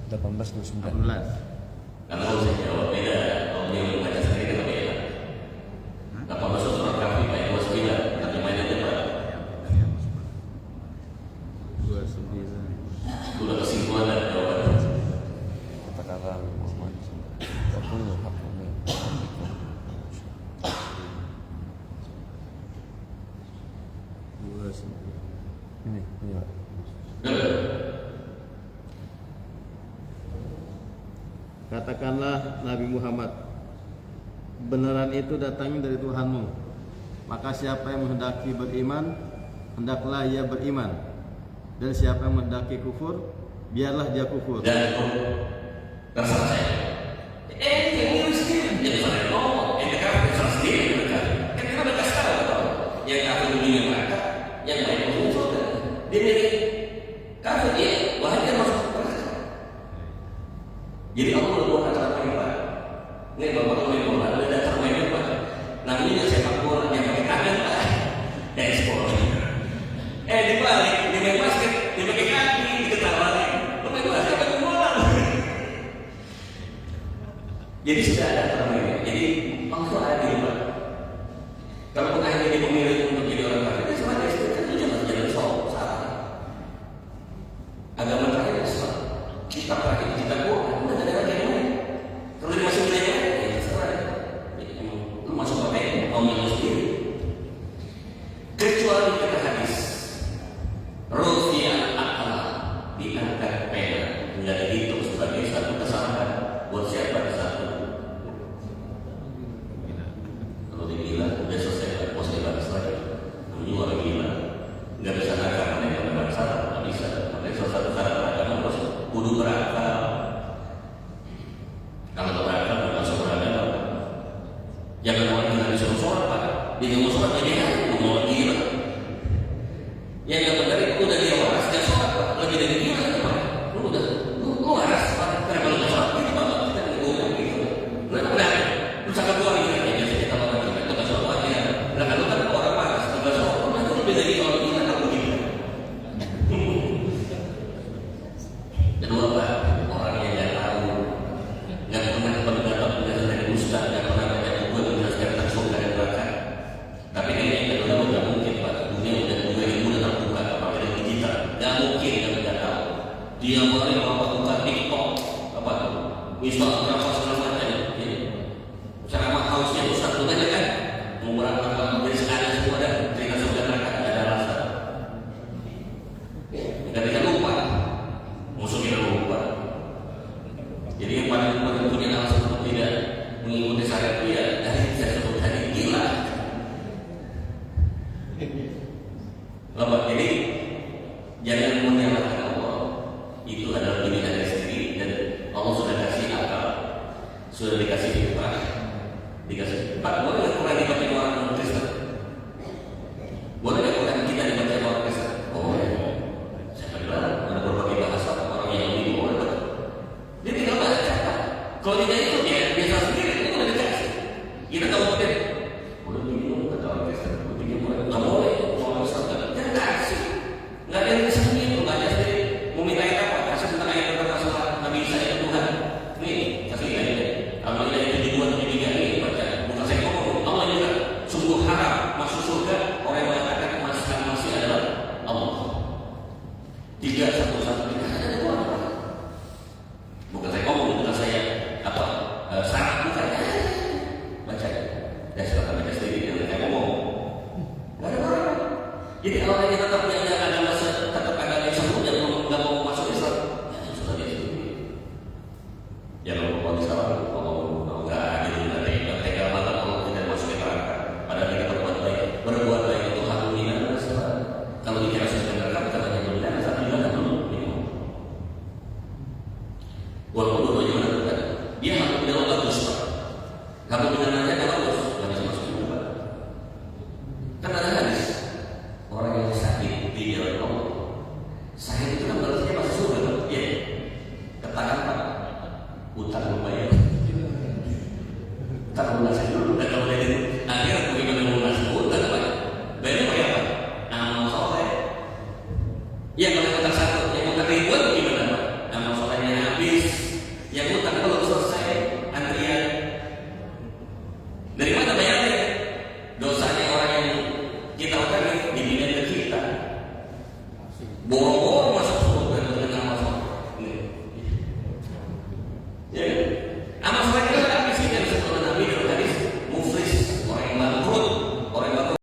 18-29. 18. Karena kalau saya jawab beda, kalau dia membaca sendiri kan beda. 18 surat kafir ayat 29. Tapi mainnya aja Pak. 29. Udah kesimpulan dan jawaban. Kata-kata Muhammad. Waktu haknya. Ini Pak. Katakanlah Nabi Muhammad, benaran itu datangnya dari Tuhanmu. Maka siapa yang menghendaki beriman, hendaklah ia beriman. Dan siapa yang menghendaki kufur, biarlah dia kufur. Dan terserah saya. Yang ini sendiri. Jadi saya ngomong, yang kafir terserah sendiri mereka. Kan kita udah kasih tahu. Yang kafir dunia mereka, yang lain masuk surga. Dia milih kafir dia, wah dia masuk neraka. Jadi Allah udah buat acara main Pak. Ini bapak main bola, ada acara main Pak. Namanya sepak bola, yang pakai tangan Pak. Ekspor. Dibalik, dia main basket, dia pakai kaki, diketawain. Lo main basket pakai bola. Jadi sudah ada acara mainnya. Jadi langsung ada di rumah. Kalau pun akhirnya dia memilih untuk jadi orang kafir, dia sama dia kan itu jangan jadi salah. Agama terakhir Islam. Kita terakhir kita Quran, udah ada lagi yang lain. Kalau dia masih milih yang lain, ya terserah. Jadi emang lu masuk apa ya? Mau milih sendiri. Kecuali kata hadis, Rufi'al akal, diangkat pena, nggak dihitung sebagai satu kesalahan. Buat siapa satu? Kalau dibilang udah selesai, mau saya bahas lagi. Ini orang gila, nggak bisa nakal mana yang benar salah, nggak bisa. Makanya salah satu syarat agama harus kudu berakal. Kalau nggak berakal, nggak masuk beragama. Jangan orang gila disuruh sholat Pak. Dia nggak mau sholat, dia mau orang gila. Yang nggak benar itu udah dia waras, dia sholat Pak. Lebih dari gila itu Pak. Lu waras Pak. Kenapa lu nggak sholat? Itu Bapak kita ngomong gitu. Lu kenapa? Lu sangat luar biasa. Ya biasa kita orang gila itu nggak sholat ya. Nah kalau kan orang waras, nggak sholat, itu lebih dari orang gila kamu gila. Kedua Pak, orang yang nggak tahu, nggak pernah mendapat penjelasan dari Ustaz, nggak pernah baca buku yang menjelaskan tentang surga dan neraka. Tapi kayaknya yang kedua nggak mungkin Pak. sudah dikasih Pak, boleh nggak Quran dibaca orang non Kristen? Boleh nggak Quran kita dibaca orang Kristen? Boleh. Siapa bilang? Ada berbagai bahasa orang yang lebih boleh. Dia tinggal baca Pak. Kalau tidak itu dia biasa sendiri, itu udah dikasih. Kita tahu mungkin boleh begini kata orang Kristen, begini boleh nggak boleh? Orang Islam dia kasih. Nggak ada yang disembunyi, nggak ada sendiri. Mau minta ayat apa? Kasih tentang ayat tentang masalah Nabi Isa itu Tuhan. Nih kasih ayatnya. Kalau ayat itu dibuat di tiga ini baca. Bukan saya ngomong. Allah juga sungguh haram masuk surga orang yang mengatakan masih adalah Allah. 311 tidak ada Tuhan. Bukan saya ngomong, bukan saya apa syarat bukan. Baca. Ya silakan baca sendiri. Yang saya ngomong. Nggak ada orang. Jadi orang yang tetap punya agama tetap agama yang sempurna yang nggak mau masuk Islam, ya susah dia sendiri. Ya kalau mau Islam, kalau nggak gitu nggak tega banget kalau tidak masuk ke neraka. Padahal kita berbuat baik untuk hak dunia. Kalau dikira sudah neraka, bukan hanya dunia, tapi juga dulu. Walaupun dua-duanya menentukan, dia hak dunia bagus Pak. Hak dunia aja bagus, nggak bisa masuk juga. Kan ada hadis. Orang yang sakit di jalan Allah, sakit itu kan berarti dia masuk surga, ya. Katakan Pak, utang membayar, utang lunasi dulu.